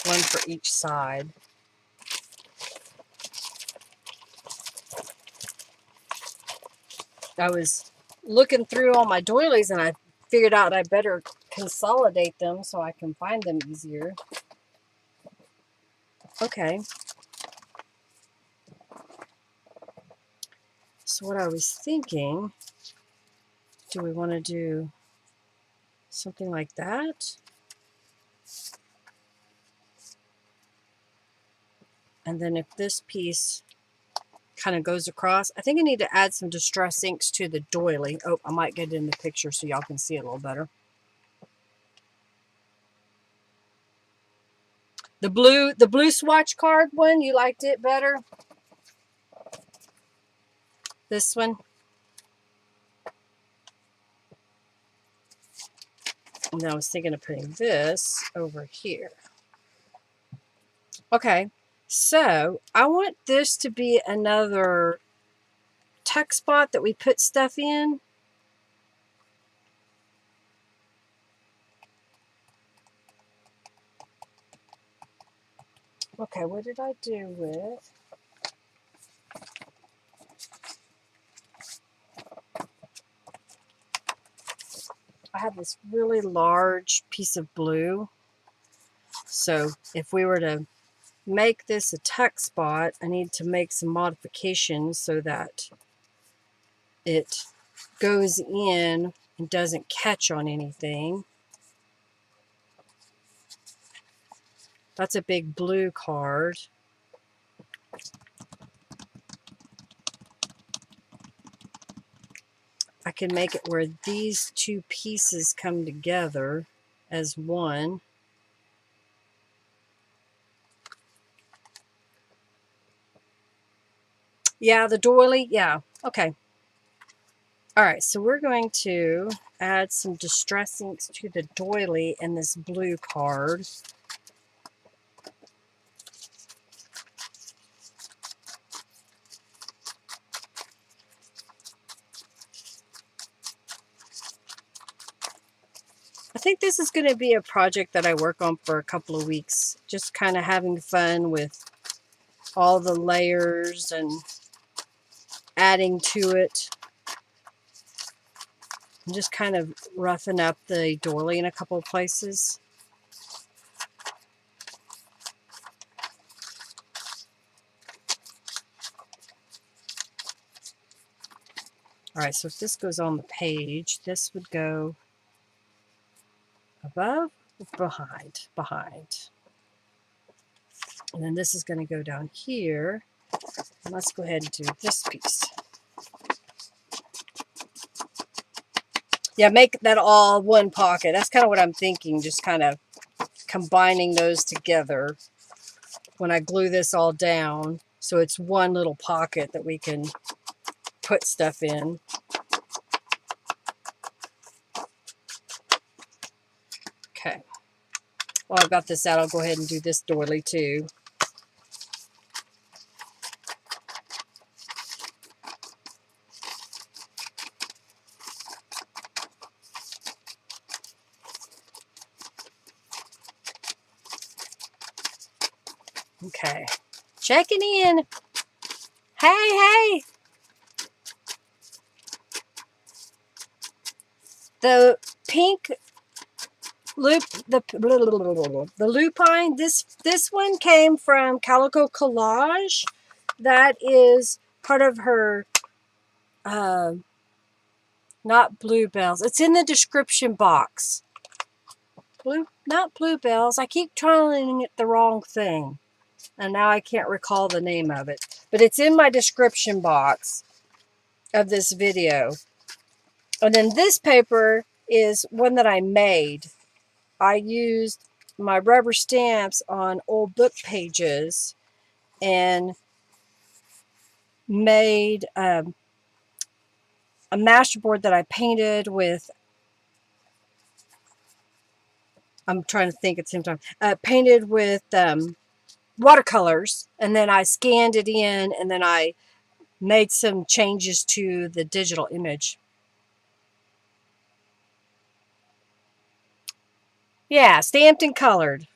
one for each side. I was looking through all my doilies and I figured out I better consolidate them so I can find them easier. Okay. So what I was thinking, do we want to do something like that? And then if this piece kind of goes across, I think I need to add some distress inks to the doily. Oh, I might get it in the picture so y'all can see it a little better. The blue swatch card one, you liked it better? This one? And then I was thinking of putting this over here. Okay, so I want this to be another tuck spot that we put stuff in. Okay, what did I do with? I have this really large piece of blue. So if we were to make this a tuck spot, I need to make some modifications so that it goes in and doesn't catch on anything. That's a big blue card. I can make it where these two pieces come together as one. Yeah, the doily, yeah, okay. All right, so we're going to add some distress inks to the doily and this blue card. I think this is going to be a project that I work on for a couple of weeks, just kind of having fun with all the layers and adding to it. And just kind of roughing up the doily in a couple of places. All right, so if this goes on the page, this would go above, behind. And then this is going to go down here. And let's go ahead and do this piece. Yeah, make that all one pocket. That's kind of what I'm thinking, just kind of combining those together when I glue this all down. So it's one little pocket that we can put stuff in. Okay. While I've got this out, I'll go ahead and do this doily too. Okay, checking in. Hey. The pink loop, the lupine. This one came from Calico Collage. That is part of her. Not bluebells. It's in the description box. Not bluebells. I keep trying it the wrong thing. And now I can't recall the name of it. But it's in my description box of this video. And then this paper is one that I made. I used my rubber stamps on old book pages and made a masterboard that I painted with, I'm trying to think at the same time, painted with watercolors, and then I scanned it in, and then I made some changes to the digital image. Yeah, stamped and colored.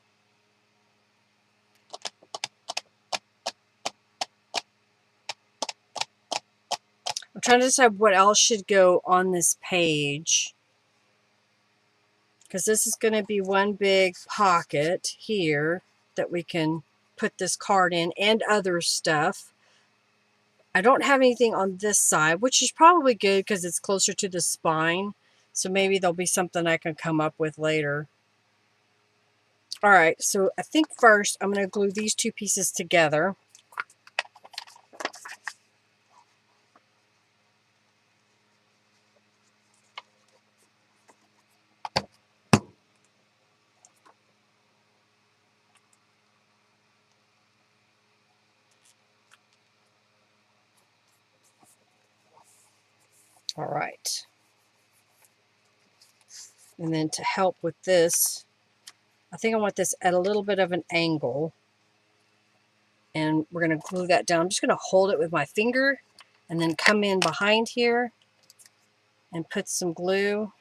I'm trying to decide what else should go on this page, because this is going to be one big pocket here that we can put this card in and other stuff. I don't have anything on this side, which is probably good because it's closer to the spine. So maybe there'll be something I can come up with later. All right, so I think first I'm going to glue these two pieces together. All right. And then to help with this, I think I want this at a little bit of an angle. And we're going to glue that down. I'm just going to hold it with my finger and then come in behind here and put some glue.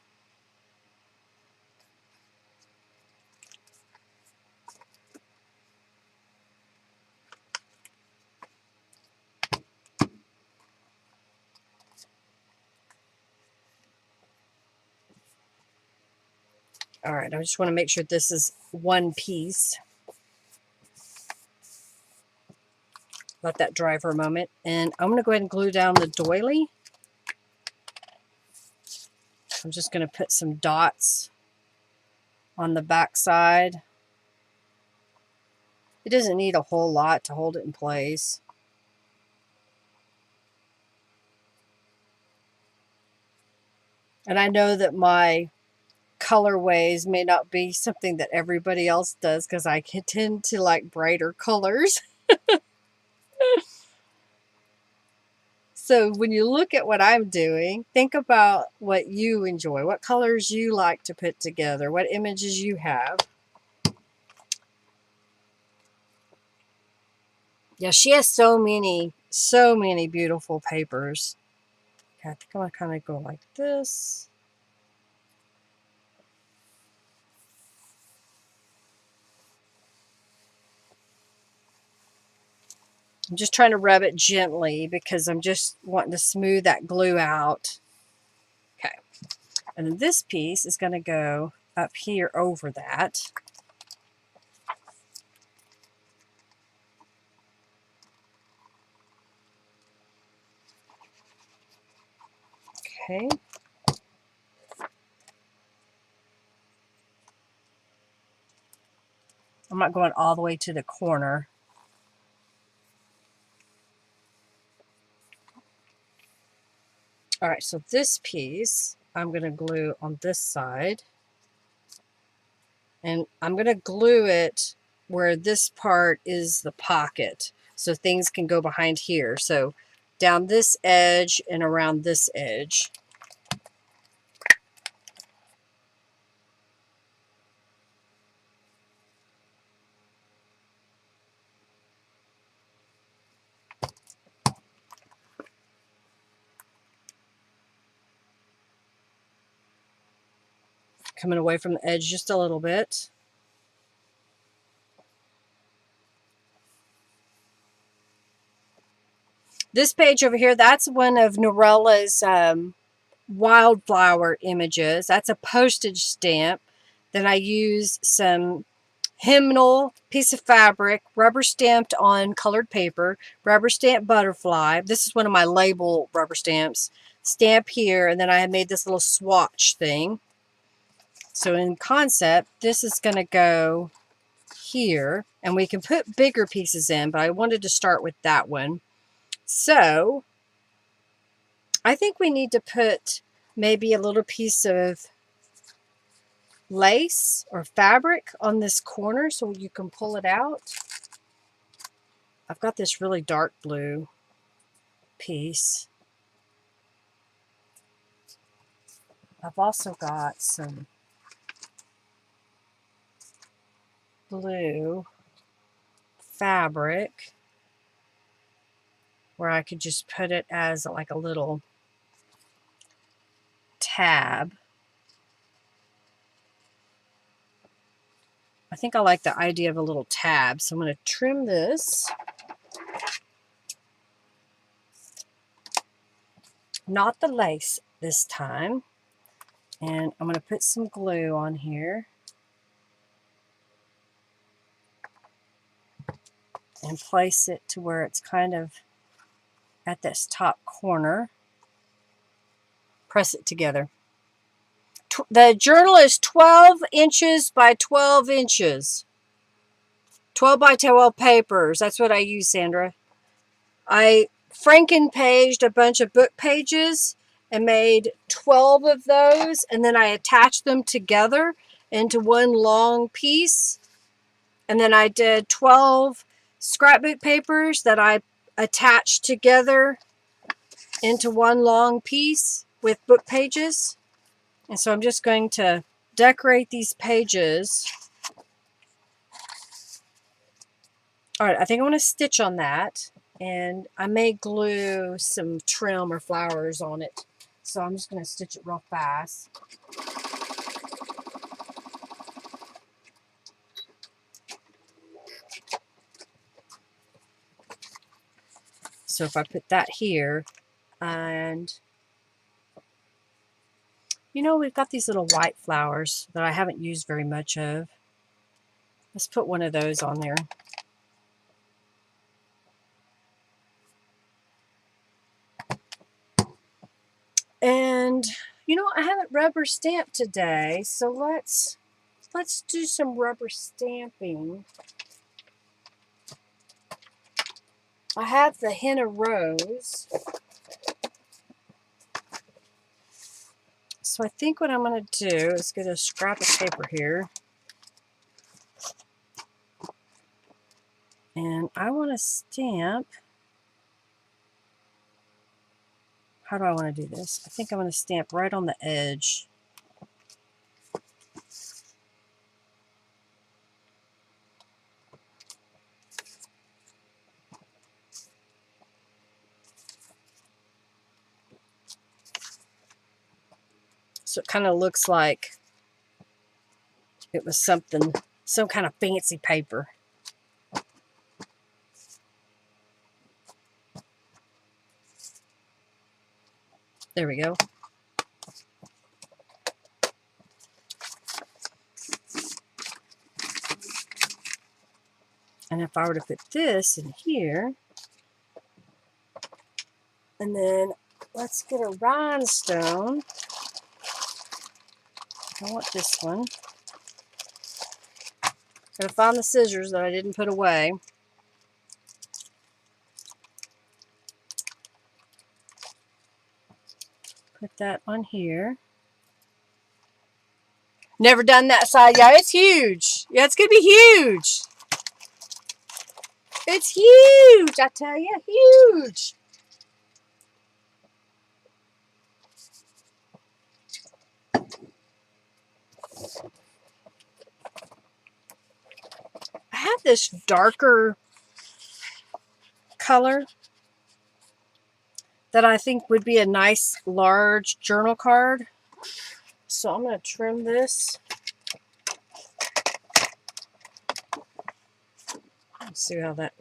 All right, I just want to make sure this is one piece. Let that dry for a moment. And I'm going to go ahead and glue down the doily. I'm just going to put some dots on the back side. It doesn't need a whole lot to hold it in place. And I know that my colorways may not be something that everybody else does because I can tend to like brighter colors. So when you look at what I'm doing, think about what you enjoy, what colors you like to put together, what images you have. Yeah, she has so many beautiful papers. Okay, I think I'm going to kind of go like this. I'm just trying to rub it gently because I'm just wanting to smooth that glue out. Okay. And then this piece is going to go up here over that. Okay. I'm not going all the way to the corner. All right, so this piece I'm going to glue on this side. And I'm going to glue it where this part is the pocket, so things can go behind here. So down this edge and around this edge. Coming away from the edge just a little bit. This page over here, that's one of Norella's wildflower images. That's a postage stamp. Then I use some hymnal piece of fabric, rubber stamped on colored paper, rubber stamp butterfly. This is one of my label rubber stamps. Stamp here, and then I have made this little swatch thing. So in concept, this is going to go here, and we can put bigger pieces in, but I wanted to start with that one. So I think we need to put maybe a little piece of lace or fabric on this corner so you can pull it out. I've got this really dark blue piece. I've also got some blue fabric where I could just put it as like a little tab. I think I like the idea of a little tab, so I'm going to trim this. Not the lace this time. And I'm going to put some glue on here and place it to where it's kind of at this top corner. Press it together. The journal is 12 inches by 12 inches. 12 by 12 papers. That's what I use, Sandra. I Franken-paged a bunch of book pages and made 12 of those, and then I attached them together into one long piece. And then I did 12 scrapbook papers that I attached together into one long piece with book pages. And so I'm just going to decorate these pages. All right, I think I want to stitch on that. And I may glue some trim or flowers on it. So I'm just going to stitch it real fast. So if I put that here, and you know, we've got these little white flowers that I haven't used very much of. Let's put one of those on there. And you know, I haven't rubber stamped today, so let's do some rubber stamping. I have the henna rose. So I think what I'm going to do is get a scrap of paper here. And I want to stamp. How do I want to do this? I think I'm going to stamp right on the edge. So it kind of looks like it was something, some kind of fancy paper. There we go. And if I were to put this in here, and then let's get a rhinestone. I want this one. Gotta find the scissors that I didn't put away. Put that on here. Never done that side. Yeah, it's huge. Yeah, it's gonna be huge. It's huge, I tell you, huge. I have this darker color that I think would be a nice large journal card. So I'm going to trim this. Let's see how that,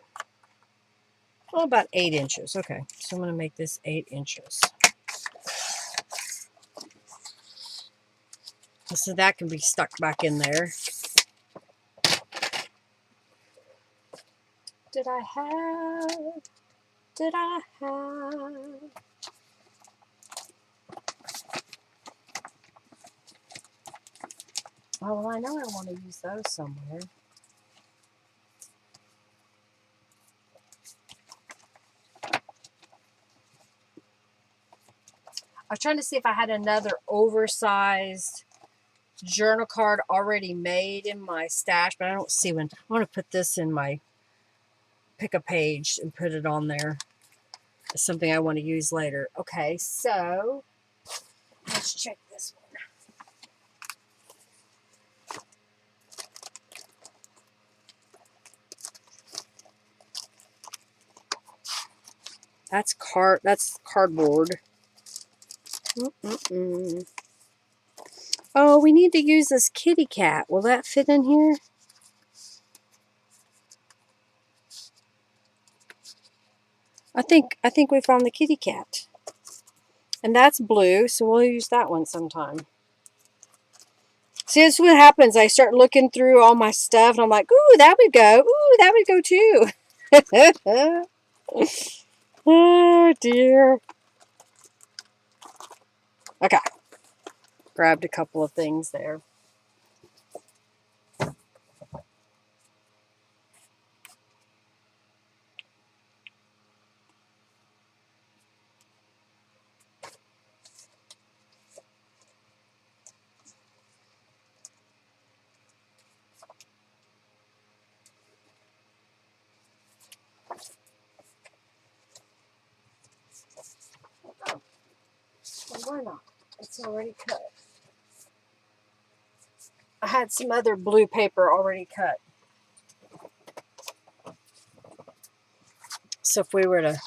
oh, about 8 inches. Okay, so I'm going to make this 8 inches. So that can be stuck back in there. Did I have? Oh, well, I know I want to use those somewhere. was trying to see if I had another oversized journal card already made in my stash, but I don't see one. I want to put this in my, pick a page and put it on there. It's something I want to use later. Okay, so let's check this one. That's cardboard. Oh, we need to use this kitty cat. Will that fit in here? I think we found the kitty cat. And that's blue, so we'll use that one sometime. See, that's what happens. I start looking through all my stuff, and I'm like, ooh, that would go. Ooh, that would go too. Oh, dear. Okay. Grabbed a couple of things there. Well, why not? It's already cut. I had some other blue paper already cut. So if we were to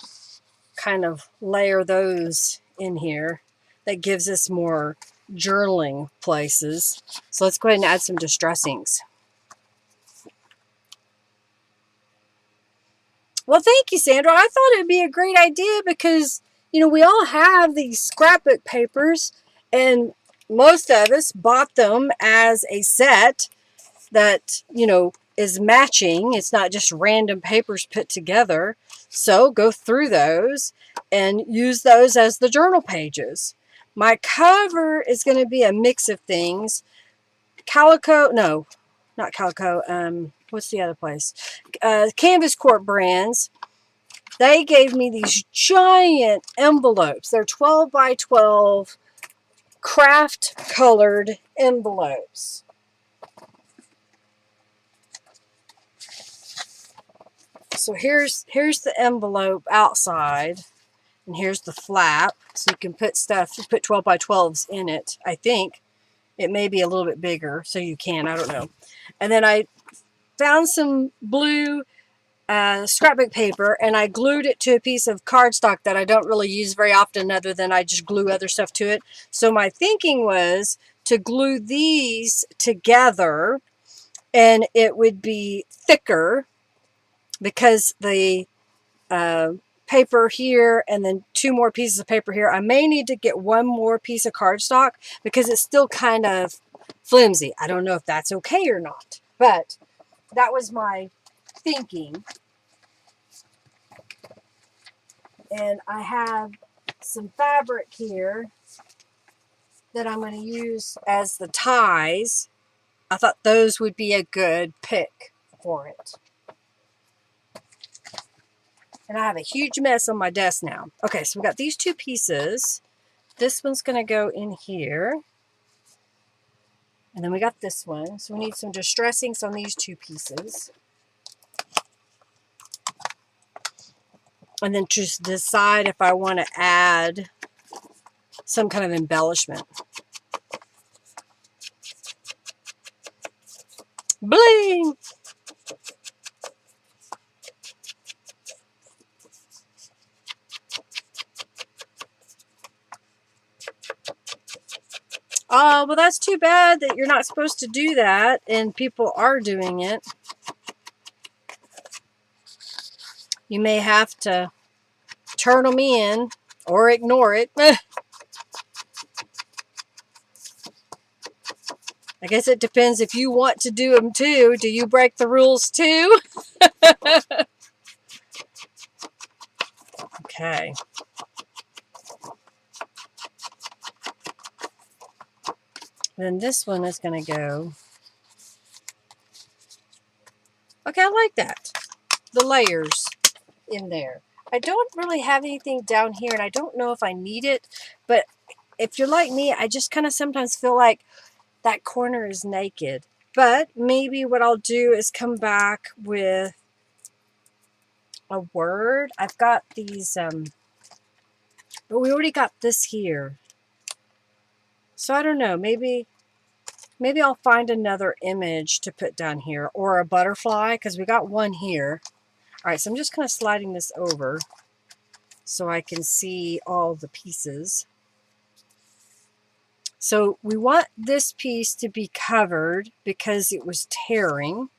kind of layer those in here, that gives us more journaling places. So let's go ahead and add some distressings. Well, thank you, Sandra. I thought it'd be a great idea because, you know, we all have these scrapbook papers, and most of us bought them as a set that, you know, is matching. It's not just random papers put together. So go through those and use those as the journal pages. My cover is going to be a mix of things. Calico, no, not Calico. What's the other place? Canvas Corp brands. They gave me these giant envelopes. They're 12 by 12 craft colored envelopes. So here's the envelope outside, and here's the flap. So you can put stuff, you put 12 by 12s in it. I think it may be a little bit bigger, so you can, I don't know. And then I found some blue scrapbook paper, and I glued it to a piece of cardstock that I don't really use very often, other than I just glue other stuff to it. So my thinking was to glue these together, and it would be thicker because the paper here and then two more pieces of paper here. I may need to get one more piece of cardstock because it's still kind of flimsy. I don't know if that's okay or not, but that was my thinking. And I have some fabric here that I'm going to use as the ties. I thought those would be a good pick for it. And I have a huge mess on my desk now. Okay, so we got these two pieces. This one's going to go in here. And then we got this one. So we need some distressings on these two pieces. And then just decide if I want to add some kind of embellishment. Bling! Oh, well, that's too bad that you're not supposed to do that, and people are doing it. You may have to turn them in or ignore it. I guess it depends if you want to do them too. Do you break the rules too? Okay. Then this one is going to go. Okay, I like that. The layers in there. I don't really have anything down here, and I don't know if I need it, but if you're like me, I just kind of sometimes feel like that corner is naked. But maybe what I'll do is come back with a word. I've got these, but we already got this here. So I don't know, maybe I'll find another image to put down here, or a butterfly, because we got one here. All right, so I'm just kind of sliding this over so I can see all the pieces. So we want this piece to be covered because it was tearing,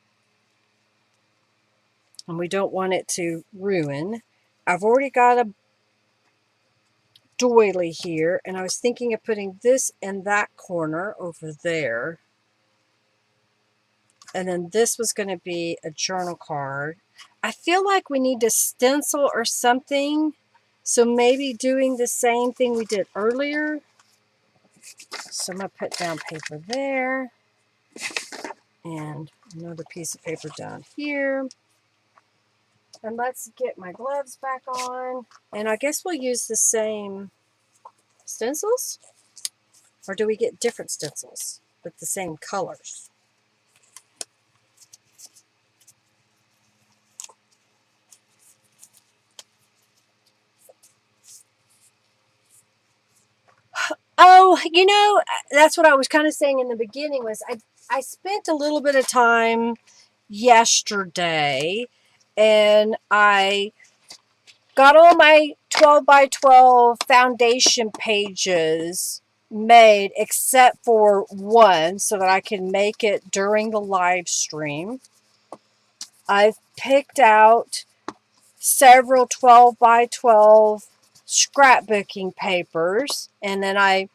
and we don't want it to ruin. I've already got a doily here, and I was thinking of putting this in that corner over there. And then this was going to be a journal card. I feel like we need to stencil or something. So maybe doing the same thing we did earlier. So I'm going to put down paper there. And another piece of paper down here. And let's get my gloves back on. And I guess we'll use the same stencils. Or do we get different stencils with the same colors? Oh, you know, that's what I was kind of saying in the beginning was I spent a little bit of time yesterday and I got all my 12 by 12 foundation pages made except for one so that I can make it during the live stream. I've picked out several 12 by 12 scrapbooking papers, and then I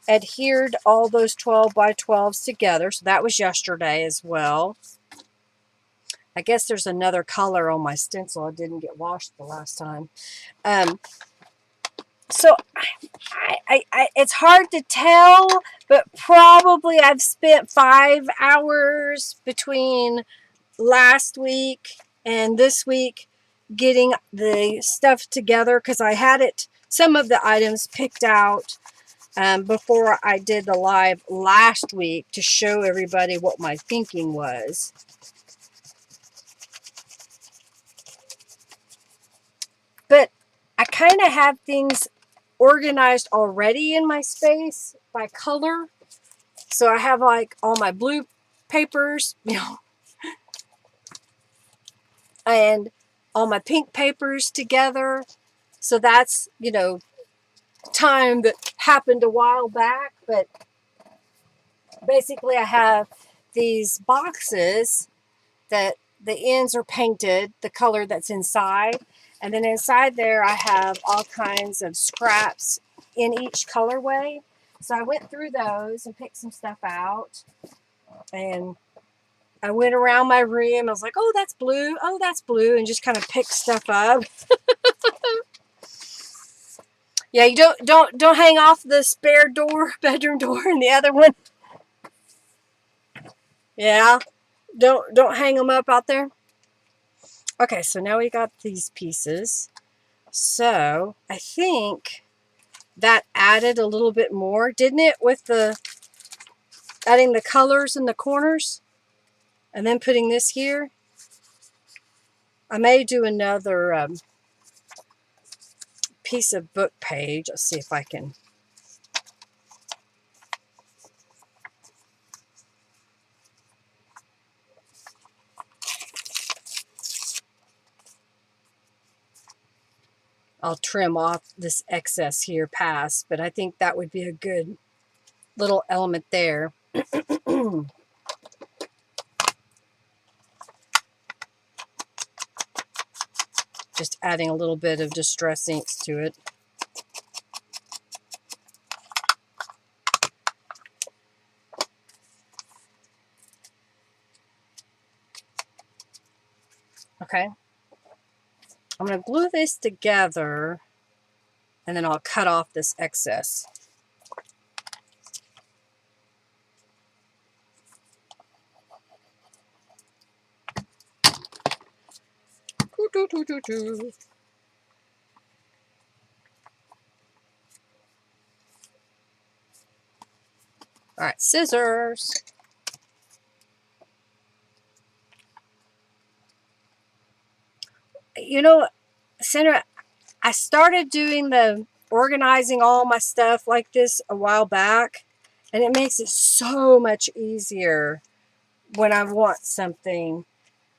adhered all those 12 by 12s together. So that was yesterday as well. I guess there's another color on my stencil. I didn't get washed the last time. So it's hard to tell, but probably I've spent 5 hours between last week and this week getting the stuff together, because I had some of the items picked out before I did the live last week to show everybody what my thinking was. But I kind of have things organized already in my space by color. So I have like all my blue papers, and all my pink papers together. So that's, time that happened a while back. But basically I have these boxes that the ends are painted the color that's inside, and then inside there I have all kinds of scraps in each colorway. So I went through those and picked some stuff out, and I went around my room. I was like, oh, that's blue, and just kind of picked stuff up. Yeah, you don't hang off the spare bedroom door, and the other one. Yeah, don't hang them up out there. Okay, so now we got these pieces. So I think that added a little bit more, didn't it, with adding the colors in the corners and then putting this here. I may do another piece of book page. Let's see if I can. I'll trim off this excess here past, but I think that would be a good little element there. Just adding a little bit of distress inks to it. Okay. I'm going to glue this together, and then I'll cut off this excess. All right, scissors. You know, Sandra, I started doing the organizing all my stuff like this a while back, and it makes it so much easier when I want something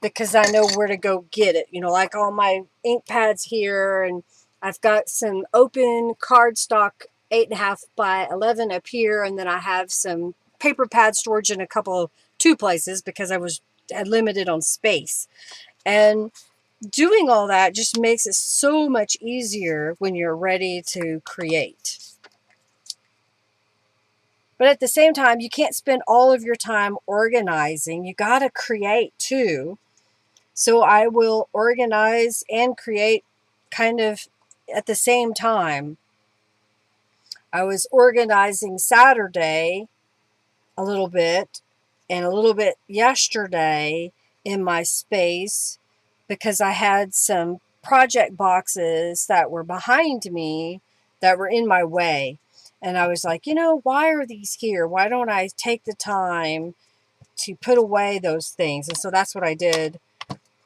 because I know where to go get it. You know, like all my ink pads here, and I've got some open cardstock 8.5 by 11 up here, and then I have some paper pad storage in two places because had limited on space. And doing all that just makes it so much easier when you're ready to create. But at the same time, you can't spend all of your time organizing. You got to create too. So I will organize and create kind of at the same time. I was organizing Saturday a little bit and a little bit yesterday in my space because I had some project boxes that were behind me that were in my way. And I was like, why are these here? Why don't I take the time to put away those things? And so that's what I did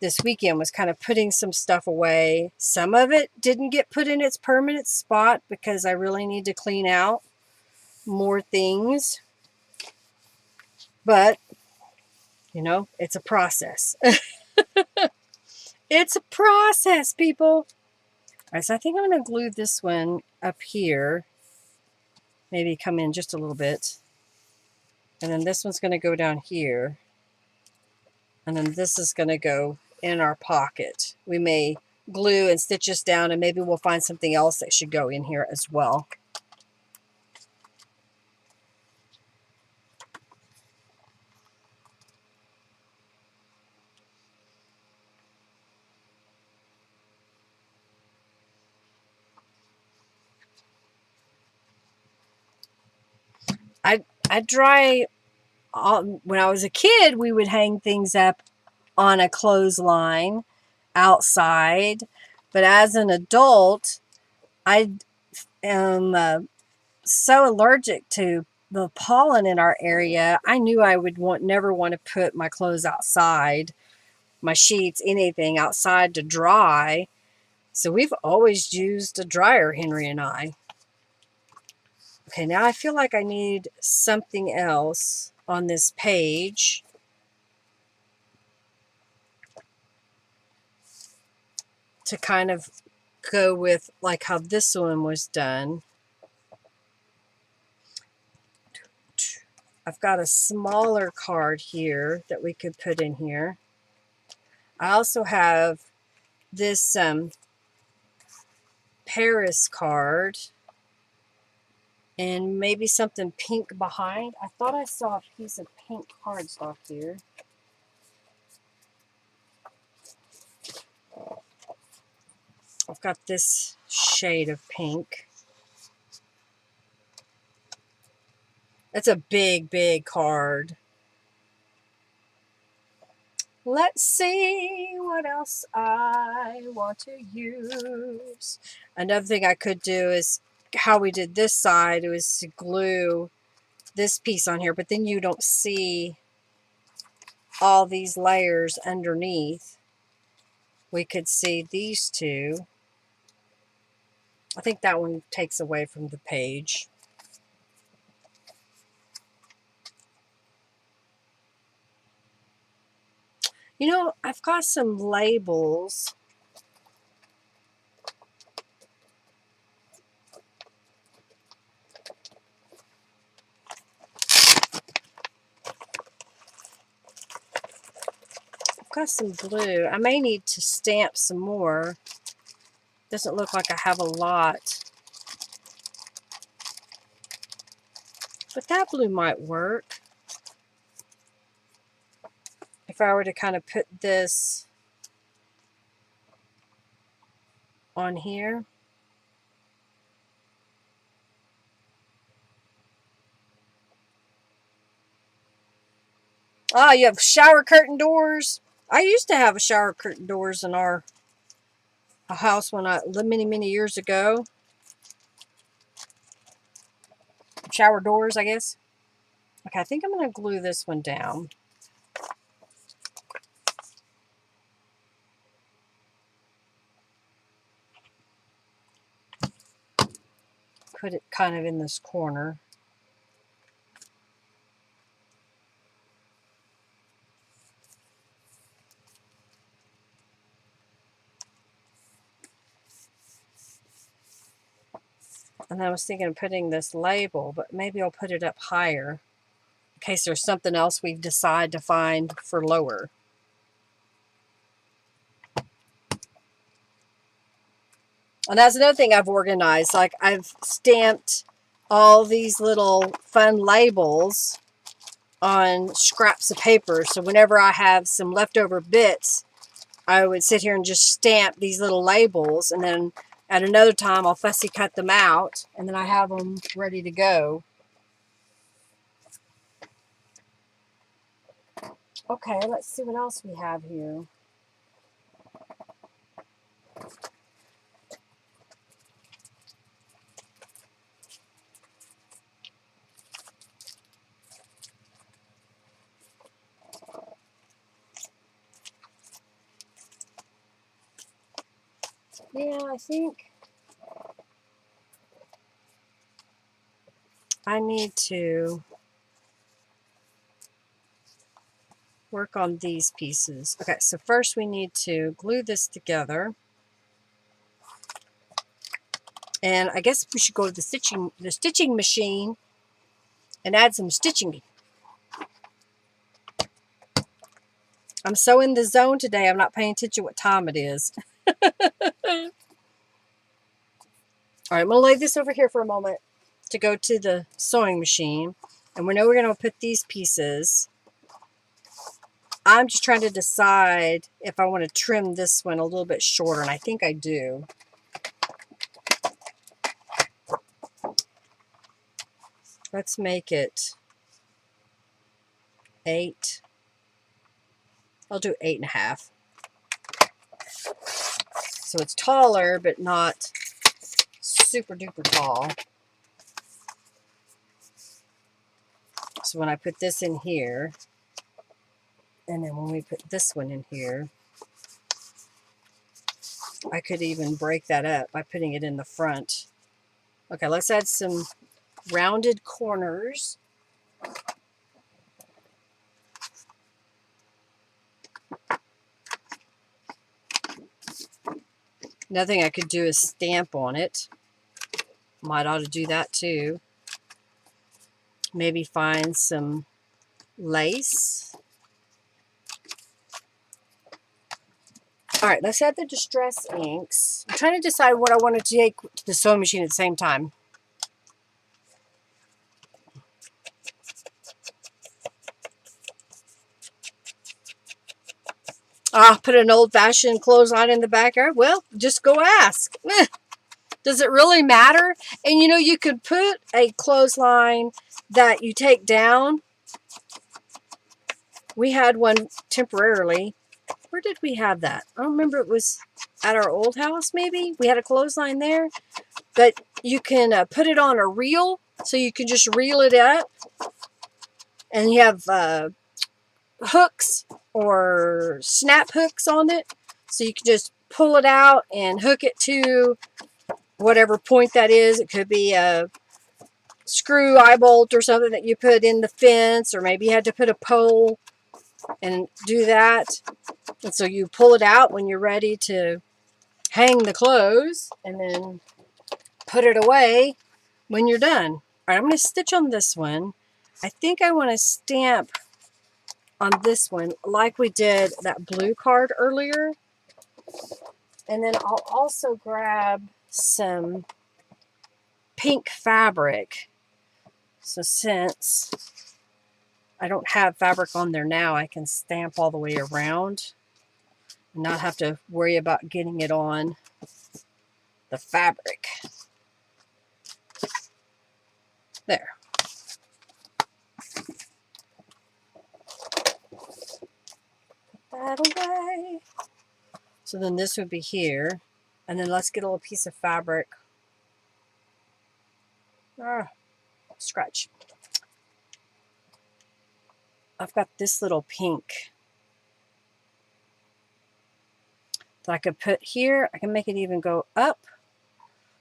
this weekend, was kind of putting some stuff away. Some of it didn't get put in its permanent spot because I really need to clean out more things. But, it's a process. It's a process, people. All right, so I think I'm going to glue this one up here. Maybe come in just a little bit. And then this one's going to go down here. And then this is going to go in our pocket. We may glue and stitch this down, and maybe we'll find something else that should go in here as well. I dry, when I was a kid, we would hang things up on a clothesline outside. But as an adult, I am so allergic to the pollen in our area. I knew I would never want to put my clothes outside, my sheets, anything outside to dry. So we've always used a dryer, Henry and I. Okay, now I feel like I need something else on this page. To kind of go with like how this one was done. I've got a smaller card here that we could put in here. I also have this Paris card and maybe something pink behind. I thought I saw a piece of pink cardstock here. I've got this shade of pink. It's a big, big card. Let's see what else I want to use. Another thing I could do is how we did this side was to glue this piece on here, but then you don't see all these layers underneath. We could see these two. I think that one takes away from the page. I've got some labels. I've got some glue. I may need to stamp some more. Doesn't look like I have a lot. But that blue might work. If I were to kind of put this on here. Ah, you have shower curtain doors. I used to have a shower curtain doors in our house many, many years ago. Shower doors, I guess. Okay, I think I'm going to glue this one down. Put it kind of in this corner. And I was thinking of putting this label, but maybe I'll put it up higher in case there's something else we decide to find for lower. And that's another thing I've organized. Like, I've stamped all these little fun labels on scraps of paper. So whenever I have some leftover bits, I would sit here and just stamp these little labels. And then at another time, I'll fussy cut them out. And then I have them ready to go. Okay, let's see what else we have here. Yeah, I think I need to work on these pieces. Okay, so first we need to glue this together. And I guess we should go to the stitching machine and add some stitching. I'm so in the zone today, I'm not paying attention what time it is. All right, I'm going to lay this over here for a moment to go to the sewing machine. And we know we're going to put these pieces. I'm just trying to decide if I want to trim this one a little bit shorter, and I think I do. Let's make it 8. I'll do 8.5. So it's taller, but not super duper tall. So when I put this in here, and then when we put this one in here, I could even break that up by putting it in the front. Okay, let's add some rounded corners. Another thing I could do is stamp on it. Might ought to do that too. Maybe find some lace. All right, let's add the distress inks. I'm trying to decide what I want to take to the sewing machine at the same time. Put an old-fashioned clothesline in the backyard. Well, just go ask. Does it really matter? And you know, you could put a clothesline that you take down. We had one temporarily. Where did we have that? I don't remember. It was at our old house, maybe. We had a clothesline there. But you can put it on a reel, so you can just reel it up. And you have hooks or snap hooks on it. So you can just pull it out and hook it to whatever point that is. It could be a screw eye bolt or something that you put in the fence, or maybe you had to put a pole and do that. And so you pull it out when you're ready to hang the clothes, and then put it away when you're done. All right, I'm going to stitch on this one. I think I want to stamp on this one like we did that blue card earlier. And then I'll also grab some pink fabric. So since I don't have fabric on there now, I can stamp all the way around and not have to worry about getting it on the fabric. There. Put that away. So then this would be here. And then let's get a little piece of fabric. Scratch. I've got this little pink that I could put here. I can make it even go up.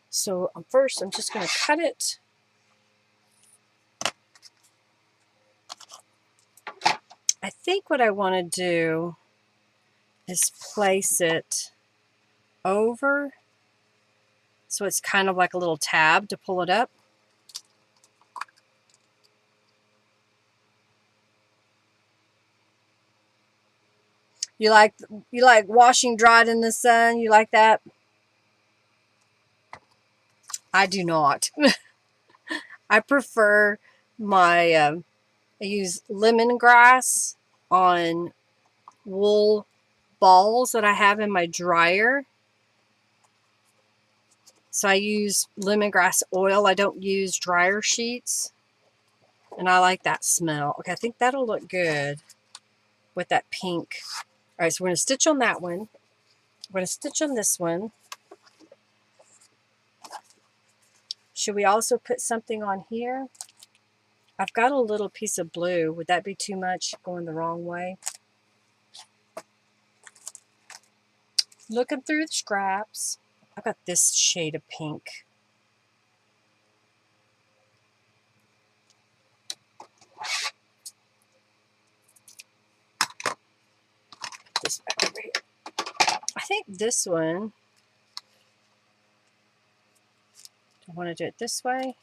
So first I'm just going to cut it. I think what I want to do is place it over so it's kind of like a little tab to pull it up. You like washing dried in the sun? You like that? I do not. I prefer my I use lemongrass on wool balls that I have in my dryer. So I use lemongrass oil. I don't use dryer sheets. And I like that smell. Okay, I think that'll look good with that pink. All right, so we're going to stitch on that one. We're going to stitch on this one. Should we also put something on here? I've got a little piece of blue. Would that be too much going the wrong way? Looking through the scraps. I've got this shade of pink. Put this back over here. I think this one, I want to do it this way.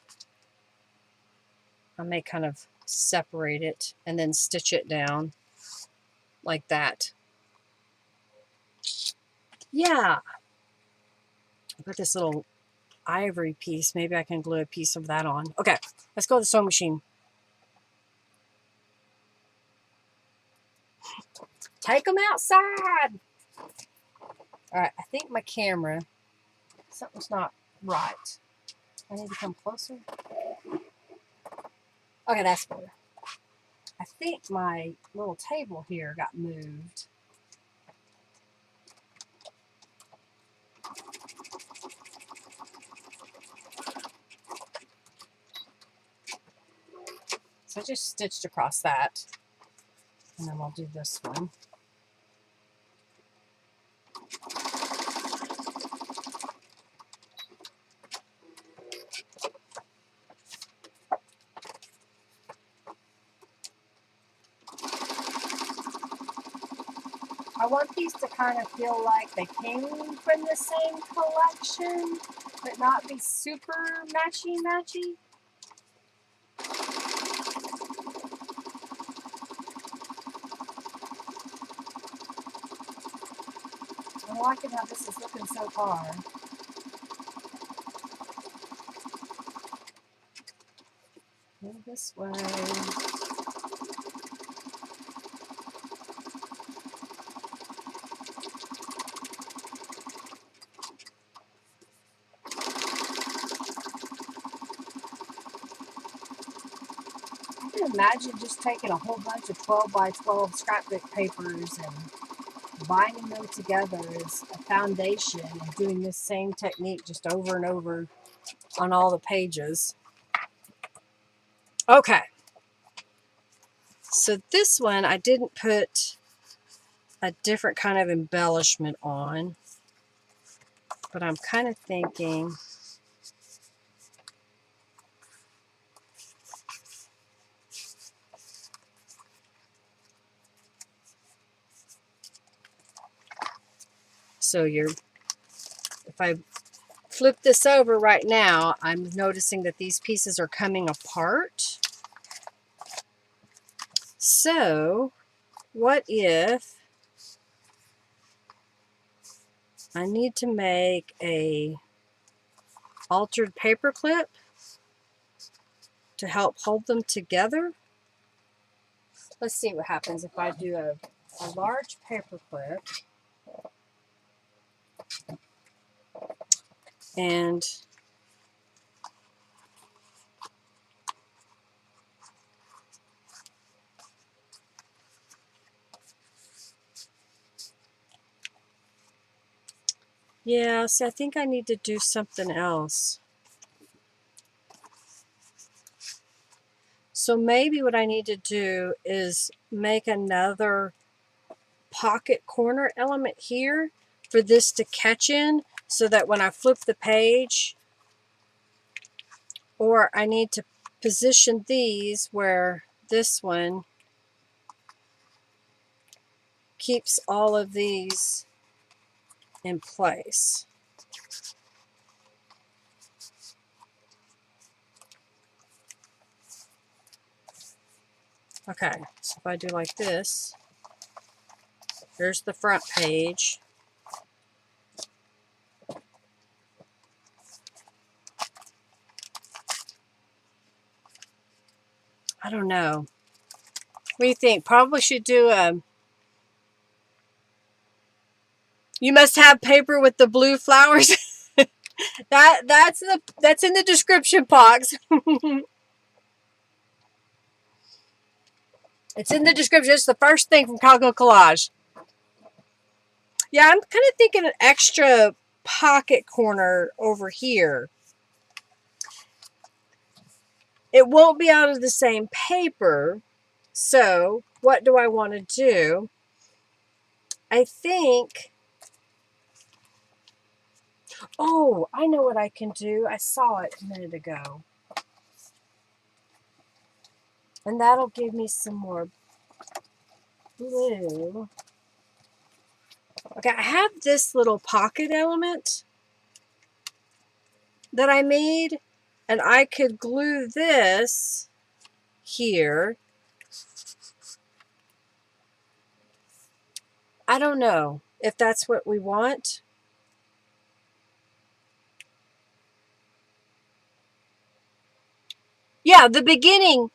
I may kind of separate it and then stitch it down like that. Yeah. I've got this little ivory piece. Maybe I can glue a piece of that on. Okay, let's go to the sewing machine. Take them outside. All right, I think my camera, something's not right. I need to come closer. Okay, that's better. I think my little table here got moved. So I just stitched across that. And then I'll do this one. I want these to kind of feel like they came from the same collection, but not be super matchy-matchy. I'm liking how this is looking so far. Go this way. I can imagine just taking a whole bunch of 12 by 12 scrapbook papers and binding them together as a foundation and doing this same technique just over and over on all the pages. Okay. So this one I didn't put a different kind of embellishment on, but I'm kind of thinking so if I flip this over right now, I'm noticing that these pieces are coming apart. So what if I need to make a altered paper clip to help hold them together? Let's see what happens if I do a large paper clip and yeah, see, I think I need to do something else. So maybe what I need to do is make another pocket corner element here for this to catch in, so that when I flip the page, or I need to position these where this one keeps all of these in place. Okay, so if I do like this, here's the front page. I don't know. What do you think? Probably should do a... You must have paper with the blue flowers. That's in the description box. It's in the description. It's the first thing from Calico Collage. Yeah, I'm kind of thinking an extra pocket corner over here. It won't be out of the same paper. So what do I want to do? I think... Oh, I know what I can do. I saw it a minute ago. And that'll give me some more blue. Okay, I have this little pocket element that I made, and I could glue this here. I don't know if that's what we want. Yeah, the beginning.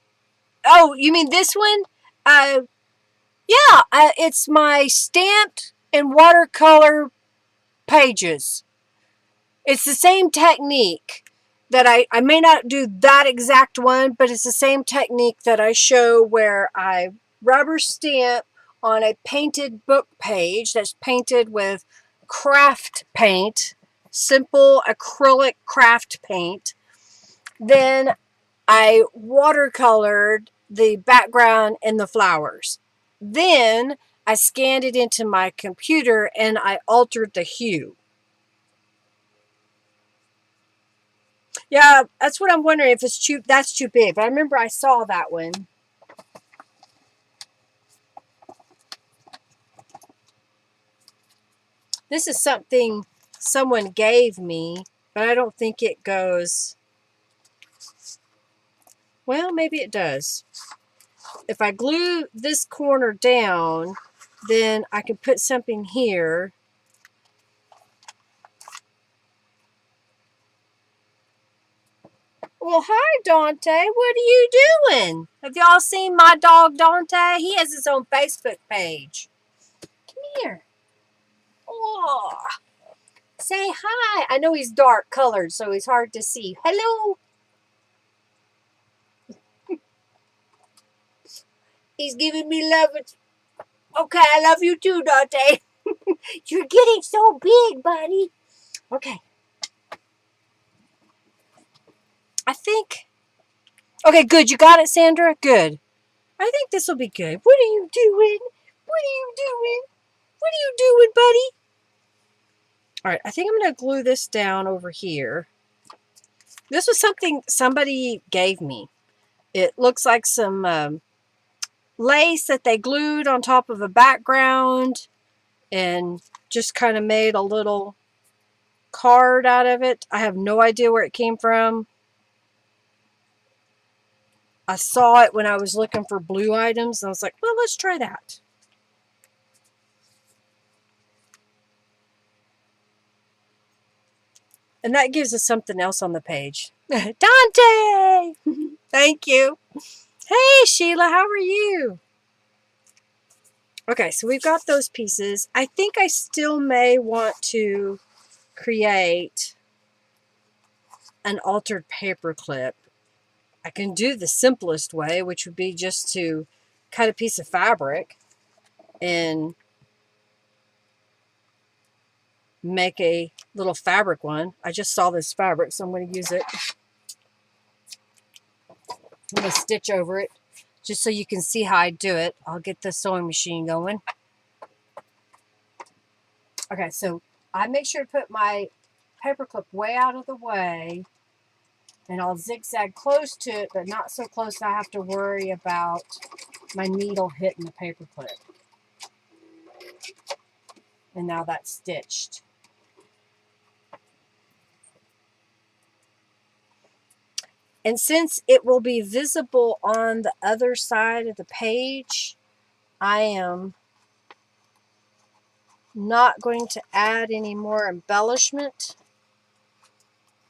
Oh, you mean this one? Yeah, it's my stamped and watercolor pages. It's the same technique that I may not do that exact one, but it's the same technique that I show where I rubber stamp on a painted book page that's painted with craft paint, simple acrylic craft paint. Then I watercolored the background and the flowers. Then I scanned it into my computer and I altered the hue. Yeah, that's what I'm wondering, if it's that's too big. But I remember I saw that one. This is something someone gave me, but I don't think it goes... Well, maybe it does. If I glue this corner down, then I can put something here. Well, hi, Dante. What are you doing? Have y'all seen my dog, Dante? He has his own Facebook page. Come here. Oh, say hi. I know he's dark colored, so he's hard to see. Hello. He's giving me love. Okay, I love you too, Dante. You're getting so big, buddy. Okay. I think... Okay, good. You got it, Sandra? Good. I think this will be good. What are you doing? What are you doing? What are you doing, buddy? All right, I think I'm going to glue this down over here. This was something somebody gave me. It looks like some lace that they glued on top of a background and just kind of made a little card out of it. I have no idea where it came from. I saw it when I was looking for blue items, and I was like, well, let's try that. And that gives us something else on the page. Dante! Thank you. Hey, Sheila, how are you? Okay, so we've got those pieces. I think I still may want to create an altered paper clip. I can do the simplest way, which would be just to cut a piece of fabric and make a little fabric one. I just saw this fabric, so I'm going to use it. I'm going to stitch over it just so you can see how I do it. I'll get the sewing machine going. Okay, so I make sure to put my paper clip way out of the way, and I'll zigzag close to it, but not so close that I have to worry about my needle hitting the paper clip. And now that's stitched. And since it will be visible on the other side of the page, I am not going to add any more embellishment.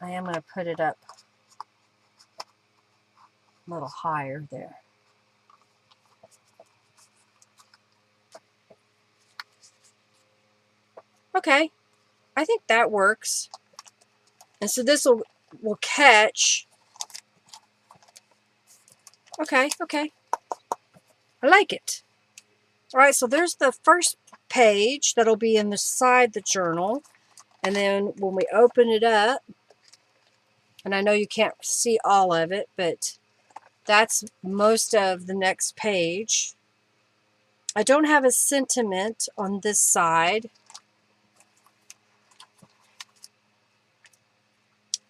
I am going to put it up a little higher there. Okay, I think that works. And so this will catch. Okay, okay. I like it. All right, so there's the first page that'll be inside the journal. And then when we open it up, and I know you can't see all of it, but that's most of the next page. I don't have a sentiment on this side.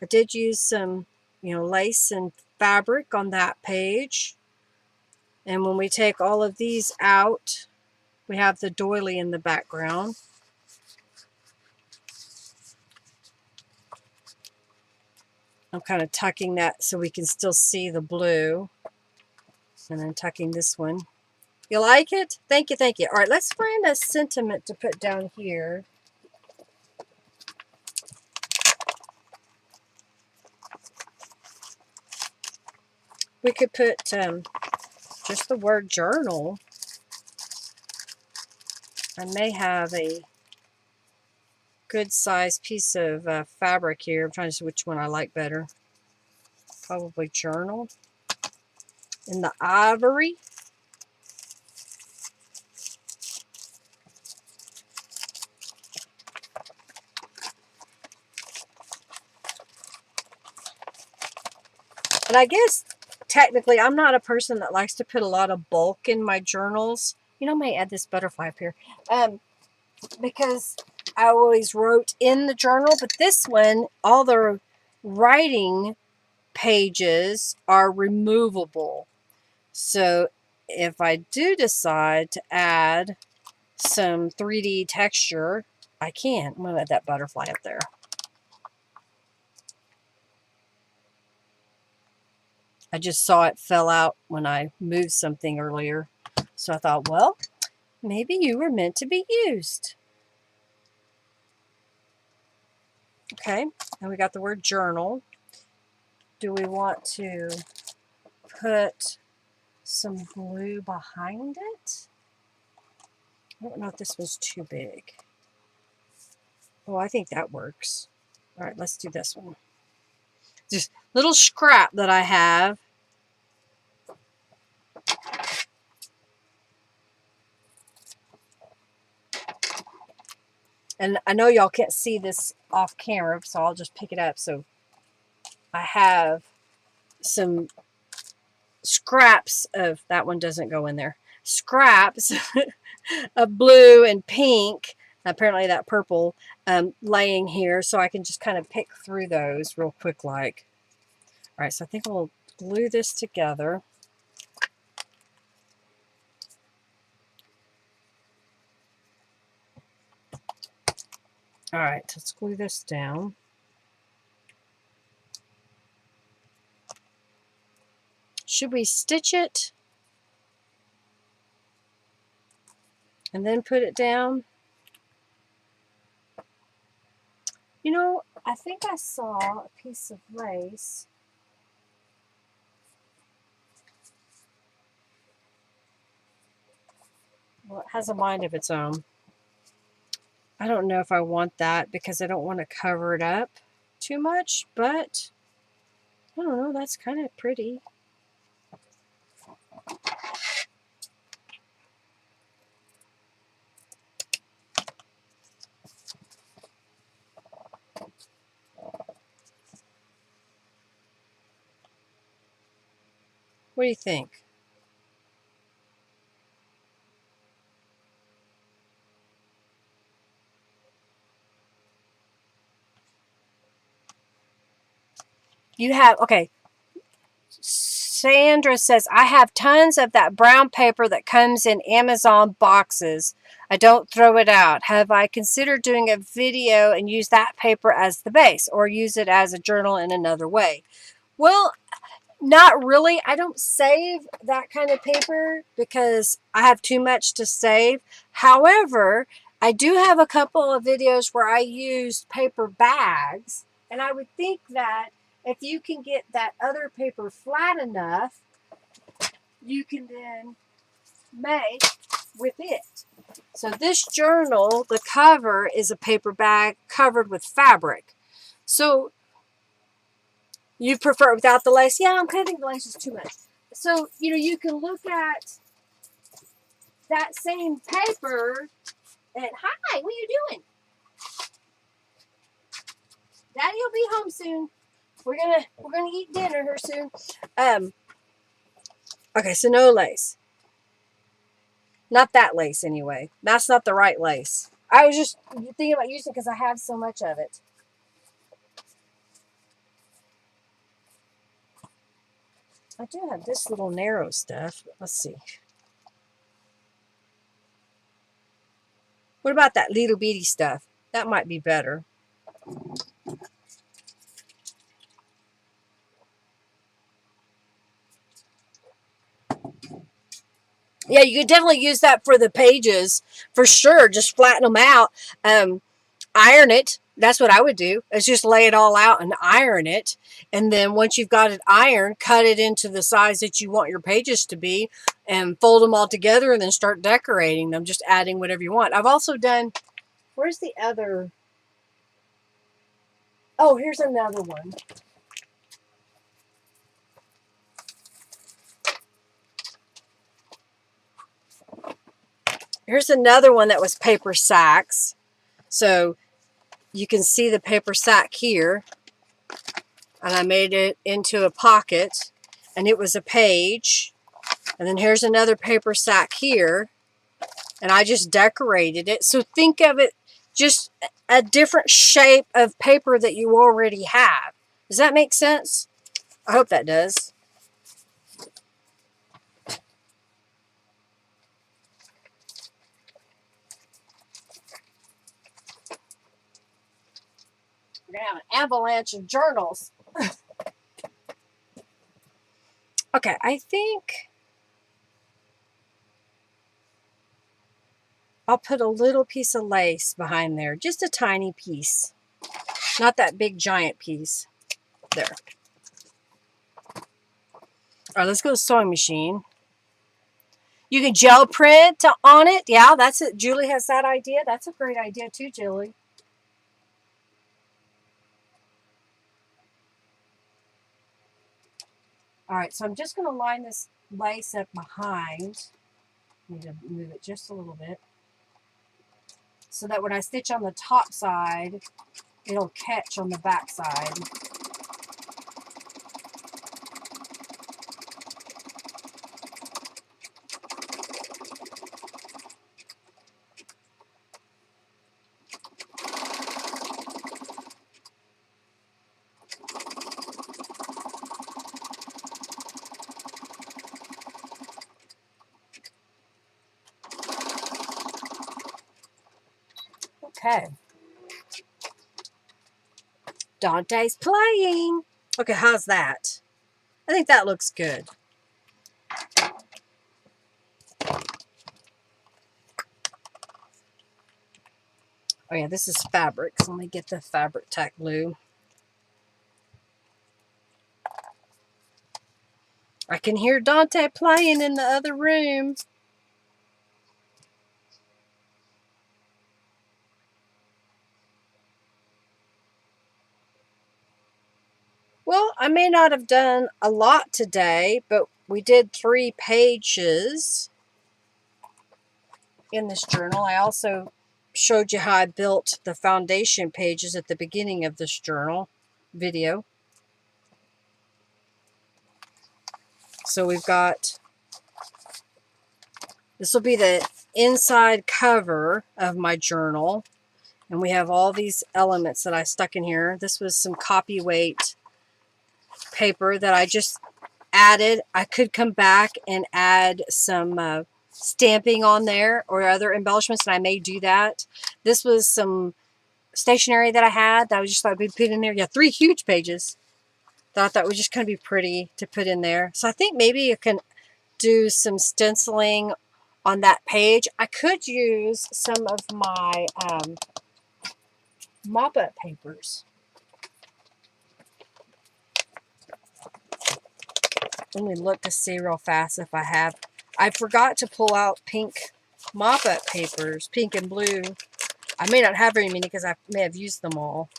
I did use some, lace and fabric on that page. And when we take all of these out, we have the doily in the background. I'm kind of tucking that so we can still see the blue. And then tucking this one. You like it? Thank you, thank you. All right, let's find a sentiment to put down here. We could put just the word journal. I may have a good sized piece of fabric here. I'm trying to see which one I like better. Probably journal. In the ivory. And I guess technically I'm not a person that likes to put a lot of bulk in my journals. I may add this butterfly up here. Because I always wrote in the journal, but this one, all the writing pages are removable. So if I do decide to add some 3D texture, I can. I'm going to add that butterfly up there. I just saw it fell out when I moved something earlier. So I thought, well, maybe you were meant to be used. Okay, and we got the word journal. Do we want to put some blue behind it? I don't know if this was too big. Oh, I think that works. All right, let's do this one. Just little scrap that I have. And I know y'all can't see this off camera, so I'll just pick it up. So I have some scraps of, that one doesn't go in there, scraps of blue and pink, apparently that purple, laying here, so I can just kind of pick through those real quick like. All right, so I think we'll glue this together. All right, let's glue this down. Should we stitch it and then put it down? I think I saw a piece of lace. Well, it has a mind of its own. I don't know if I want that because I don't want to cover it up too much, but I don't know, that's kind of pretty. What do you think? You have, okay, Sandra says, I have tons of that brown paper that comes in Amazon boxes. I don't throw it out. Have I considered doing a video and use that paper as the base or use it as a journal in another way? Well, not really. I don't save that kind of paper because I have too much to save. However, I do have a couple of videos where I used paper bags, and I would think that if you can get that other paper flat enough, you can then make with it. So this journal, the cover is a paper bag covered with fabric. So you prefer it without the lace? Yeah, I'm cutting the laces too much. So, you know, you can look at that same paper and, hi, what are you doing? Daddy will be home soon. We're gonna eat dinner here soon. Okay, so no lace. Not that lace anyway. That's not the right lace. I was just thinking about using it because I have so much of it. I do have this little narrow stuff. Let's see. What about that little bitty stuff? That might be better. Yeah, you could definitely use that for the pages for sure. Just flatten them out. Iron it. That's what I would do. Is just lay it all out and iron it. And then once you've got it ironed, cut it into the size that you want your pages to be and fold them all together and then start decorating them, just adding whatever you want. I've also done, where's the other? Oh, here's another one. Here's another one that was paper sacks. So you can see the paper sack here. And I made it into a pocket. And it was a page. And then here's another paper sack here. And I just decorated it. So think of it just a different shape of paper that you already have. Does that make sense? I hope that does. We're going to have an avalanche of journals. Okay, I think I'll put a little piece of lace behind there. Just a tiny piece. Not that big giant piece. There. All right, let's go to the sewing machine. You can gel print on it. Yeah, that's it. Julie has that idea. That's a great idea too, Julie. All right, so I'm just going to line this lace up behind. Need to move it just a little bit so that when I stitch on the top side, it'll catch on the back side. Okay. Dante's playing. Okay, how's that? I think that looks good. Oh yeah, this is fabric. So let me get the fabric tack glue. I can hear Dante playing in the other room. Well, I may not have done a lot today, but we did 3 pages in this journal. I also showed you how I built the foundation pages at the beginning of this journal video. So we've got, this will be the inside cover of my journal. And we have all these elements that I stuck in here. This was some copy weight paper that I just added. I could come back and add some stamping on there or other embellishments, and I may do that. This was some stationery that I had that I just thought I'd put in there. Yeah, 3 huge pages that I thought would just kind of be pretty to put in there. So I think maybe you can do some stenciling on that page. I could use some of my mop-up papers. Let me look to see real fast if I have. I forgot to pull out pink mop-up papers, pink and blue. I may not have very many because I may have used them all.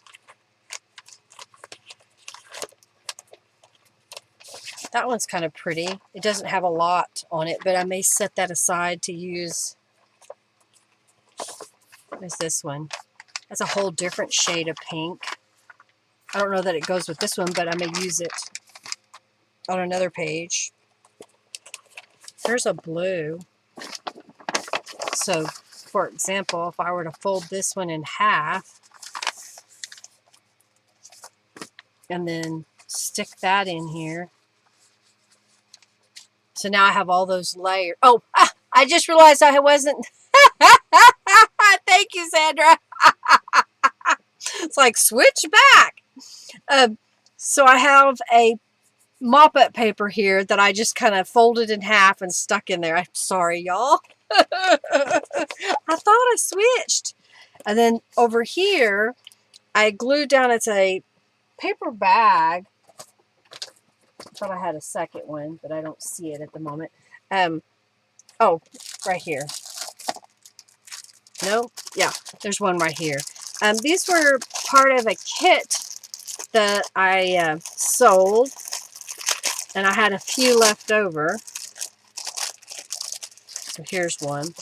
That one's kind of pretty. It doesn't have a lot on it, but I may set that aside to use. What is this one? That's a whole different shade of pink. I don't know that it goes with this one, but I may use it on another page. There's a blue. So, for example, if I were to fold this one in half and then stick that in here. So now I have all those layers. Oh, I just realized I wasn't. Thank you, Sandra. It's like switch back. So I have a mop-up paper here that I just kind of folded in half and stuck in there. I'm sorry, y'all. I thought I switched. And then over here, I glued down, it's a paper bag. I thought I had a second one, but I don't see it at the moment. Oh, right here. No? Yeah, there's one right here. These were part of a kit that I sold, and I had a few left over. So here's one.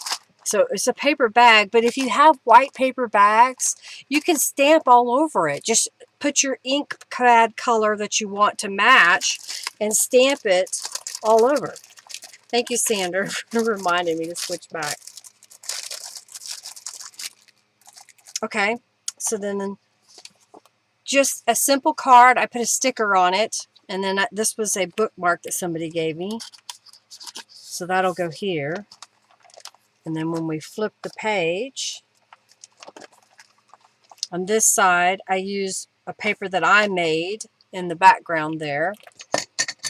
So it's a paper bag, but if you have white paper bags, you can stamp all over it. Just put your ink pad color that you want to match and stamp it all over. Thank you, Sandra, for reminding me to switch back. Okay, so then just a simple card. I put a sticker on it, and then this was a bookmark that somebody gave me. So that'll go here. And then when we flip the page, on this side, I use a paper that I made in the background there.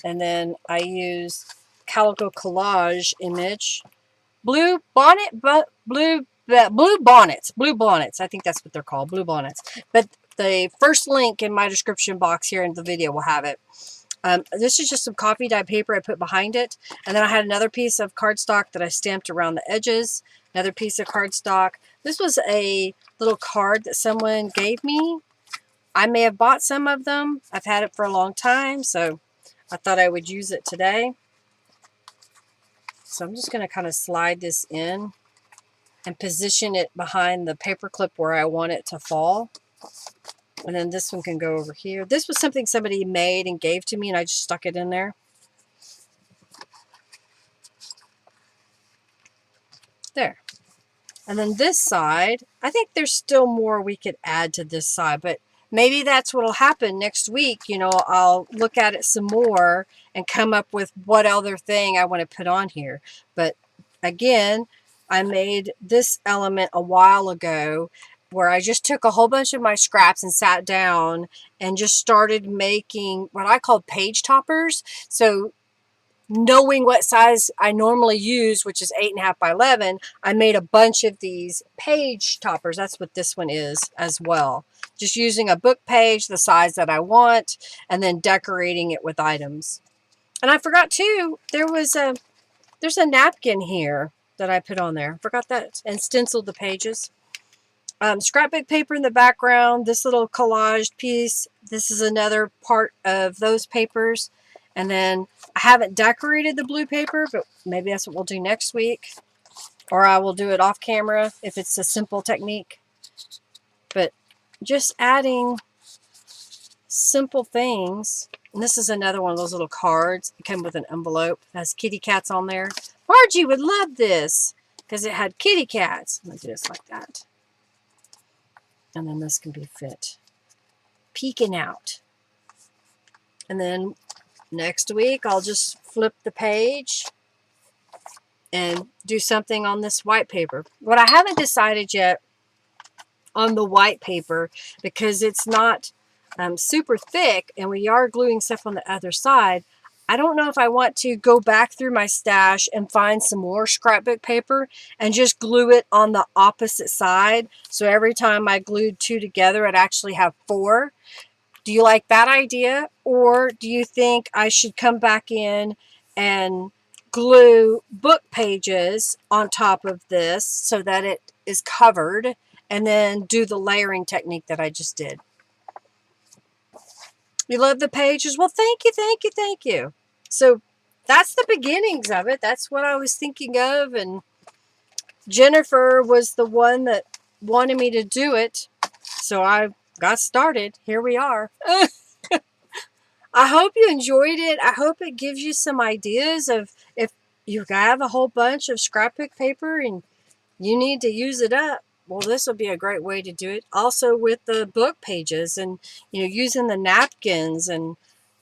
And then I use Calico Collage image. Blue bonnets. I think that's what they're called, blue bonnets. But the first link in my description box here in the video will have it. This is just some coffee dye paper I put behind it. And then I had another piece of cardstock that I stamped around the edges. Another piece of cardstock. This was a little card that someone gave me. I may have bought some of them. I've had it for a long time, so I thought I would use it today. So I'm just going to kind of slide this in and position it behind the paper clip where I want it to fall. And then this one can go over here. This was something somebody made and gave to me, and I just stuck it in there. There. And then this side, I think there's still more we could add to this side, but maybe that's what will happen next week. You know, I'll look at it some more and come up with what other thing I want to put on here. But again, I made this element a while ago where I just took a whole bunch of my scraps and sat down and just started making what I call page toppers. So knowing what size I normally use, which is 8.5 by 11, I made a bunch of these page toppers. That's what this one is as well. Just using a book page, the size that I want, and then decorating it with items. And I forgot too, there's a napkin here that I put on there. I forgot that, and stenciled the pages. Scrapbook paper in the background, this little collaged piece. This is another part of those papers. And then I haven't decorated the blue paper, but maybe that's what we'll do next week. Or I will do it off camera if it's a simple technique. But just adding simple things. And this is another one of those little cards. It came with an envelope. It has kitty cats on there. Margie would love this because it had kitty cats. I'm going to do this like that. And then this can be fit. Peeking out. And then next week, I'll just flip the page and do something on this white paper. What I haven't decided yet on the white paper, because it's not super thick and we are gluing stuff on the other side, I don't know if I want to go back through my stash and find some more scrapbook paper and just glue it on the opposite side. So every time I glued two together, I'd actually have four. Do you like that idea? Or do you think I should come back in and glue book pages on top of this so that it is covered, and then do the layering technique that I just did? You love the pages? Well, thank you, thank you, thank you. So that's the beginnings of it. That's what I was thinking of, and Jennifer was the one that wanted me to do it, so I got started. Here we are. I hope you enjoyed it. I hope it gives you some ideas of if you have a whole bunch of scrapbook paper and you need to use it up. Well, this will be a great way to do it. Also with the book pages, and using the napkins and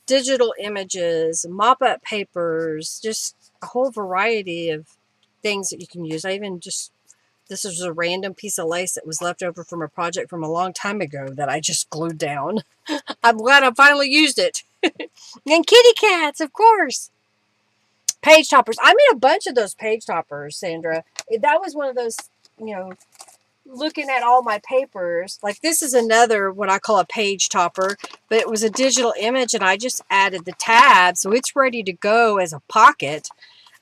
digital images, mop-up papers, just a whole variety of things that you can use. This was a random piece of lace that was left over from a project from a long time ago that I just glued down. I'm glad I finally used it. And kitty cats, of course. Page toppers. I made a bunch of those page toppers, Sandra. That was one of those, looking at all my papers. Like this is another, what I call a page topper, but it was a digital image and I just added the tab. So it's ready to go as a pocket.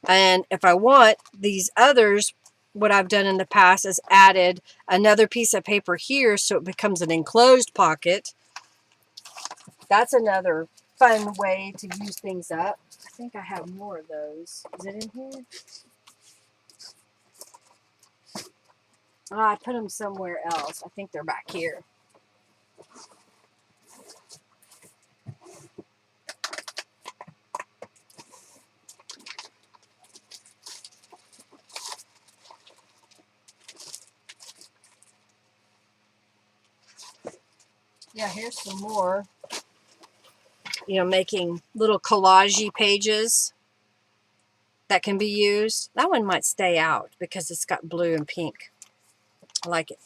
And if I want these others, what I've done in the past is added another piece of paper here so it becomes an enclosed pocket. That's another fun way to use things up. I think I have more of those. Is it in here? Oh, I put them somewhere else. I think they're back here. Yeah, here's some more. Making little collage pages that can be used. That one might stay out because it's got blue and pink. I like it.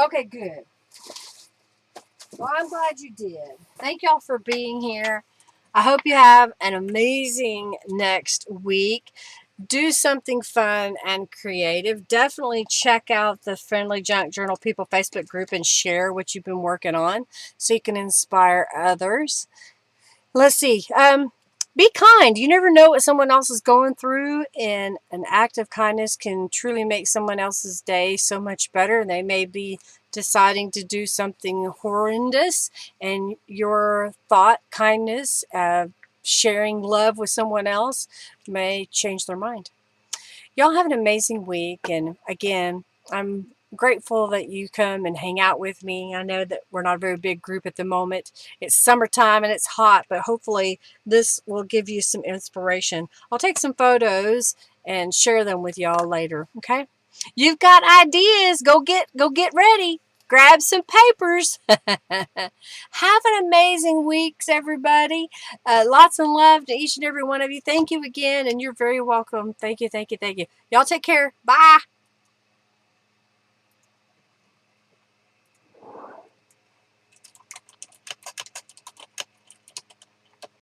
Okay, good. Well, I'm glad you did. Thank y'all for being here. I hope you have an amazing next week. Do something fun and creative. Definitely check out the Friendly Junk Journal People Facebook group and share what you've been working on so you can inspire others. Let's see. Be kind. You never know what someone else is going through, and an act of kindness can truly make someone else's day so much better. They may be deciding to do something horrendous, and your thought, kindness, sharing love with someone else may change their mind. Y'all have an amazing week, and again, I'm grateful that you come and hang out with me. I know that we're not a very big group at the moment. It's summertime and it's hot, but hopefully this will give you some inspiration. I'll take some photos and share them with y'all later, okay? You've got ideas. Go get ready. Grab some papers. Have an amazing week, everybody. Lots of love to each and every one of you. Thank you again, and you're very welcome. Thank you, thank you, thank you. Y'all take care. Bye.